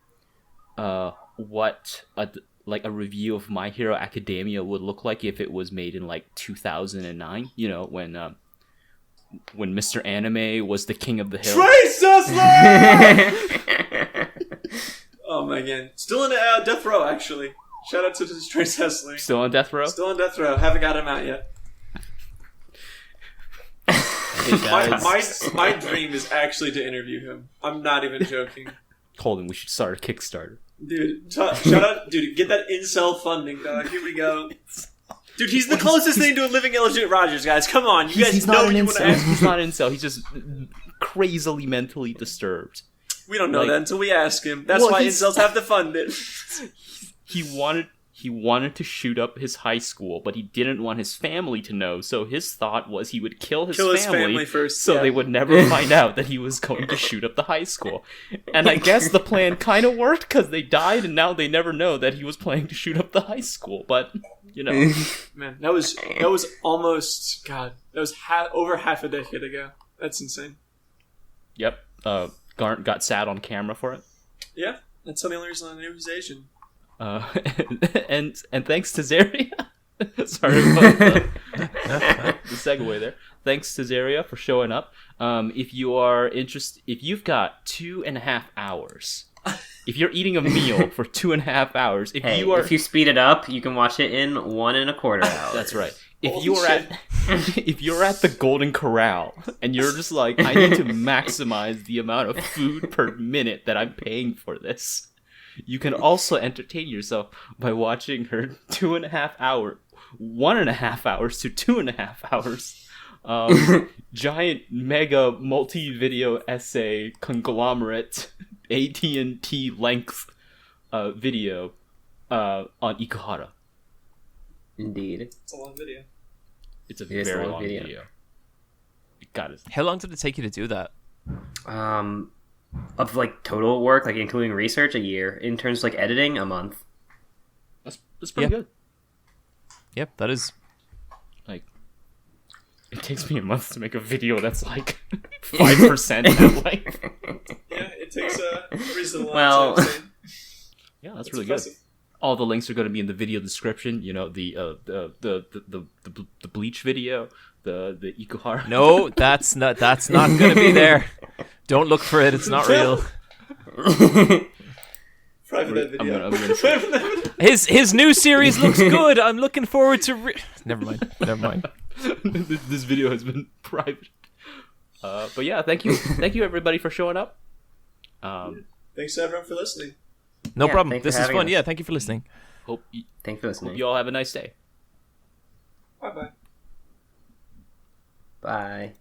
what a review of My Hero Academia would look like if it was made in like 2009. You know, when Mr. Anime was the king of the hill. Trace Hustler! Oh my god. Still in death row, actually. Shout out to Trace Hustler. Still on death row? Still on death row. Haven't got him out yet. My dream is actually to interview him. I'm not even joking. Holden, we should start a Kickstarter. Dude, shout out. Dude, get that incel funding, dog. Here we go. Dude, he's the closest thing to a living Elijah Rogers, guys. Come on. You guys know what you want to ask. He's not an incel. He's just crazily mentally disturbed. We don't know that until we ask him. That's why incels have to fund it. He wanted to shoot up his high school, but he didn't want his family to know. So his thought was he would kill his family first, so they would never find out that he was going to shoot up the high school. And I guess the plan kind of worked because they died, and now they never know that he was planning to shoot up the high school. But you know, man, that was almost that was over half a decade ago. That's insane. Yep. Garnt got sad on camera for it. Yeah, that's the only reason I knew he was Asian. And thanks to Zeria. Sorry about the segue there. Thanks to Zeria for showing up. If you are interested, if you've got 2.5 hours, if you're eating a meal for 2.5 hours, if you speed it up, you can watch it in 1.25 hours. That's right. If you're at the Golden Corral and you're just like, I need to maximize the amount of food per minute that I'm paying for this, you can also entertain yourself by watching her 1.5 hours to 2.5 hours giant mega multi-video essay conglomerate AT&T length video on Ikuhara. Indeed. It's a long video. It's a very long video. Got it. How long did it take you to do that? Of like total work, like including research, a year. In terms of like editing, a month. That's pretty good. Yep, that is. Like, It takes me a month to make a video that's like 5% at length. Yeah, it takes a reasonable Well- amount of time. Yeah, that's really good. All the links are going to be in the video description. You know, the bleach video, the Ikuhara. No, that's not going to be there. Don't look for it. It's not real. Private that video. I'm gonna His new series looks good. I'm looking forward to. Never mind. This video has been private. But yeah, thank you everybody for showing up. Thanks to everyone for listening. No Yeah, problem. thanks This for is having fun. us. Yeah, thank you for listening. Hope Thanks for listening. you all have a nice day. Bye bye. Bye.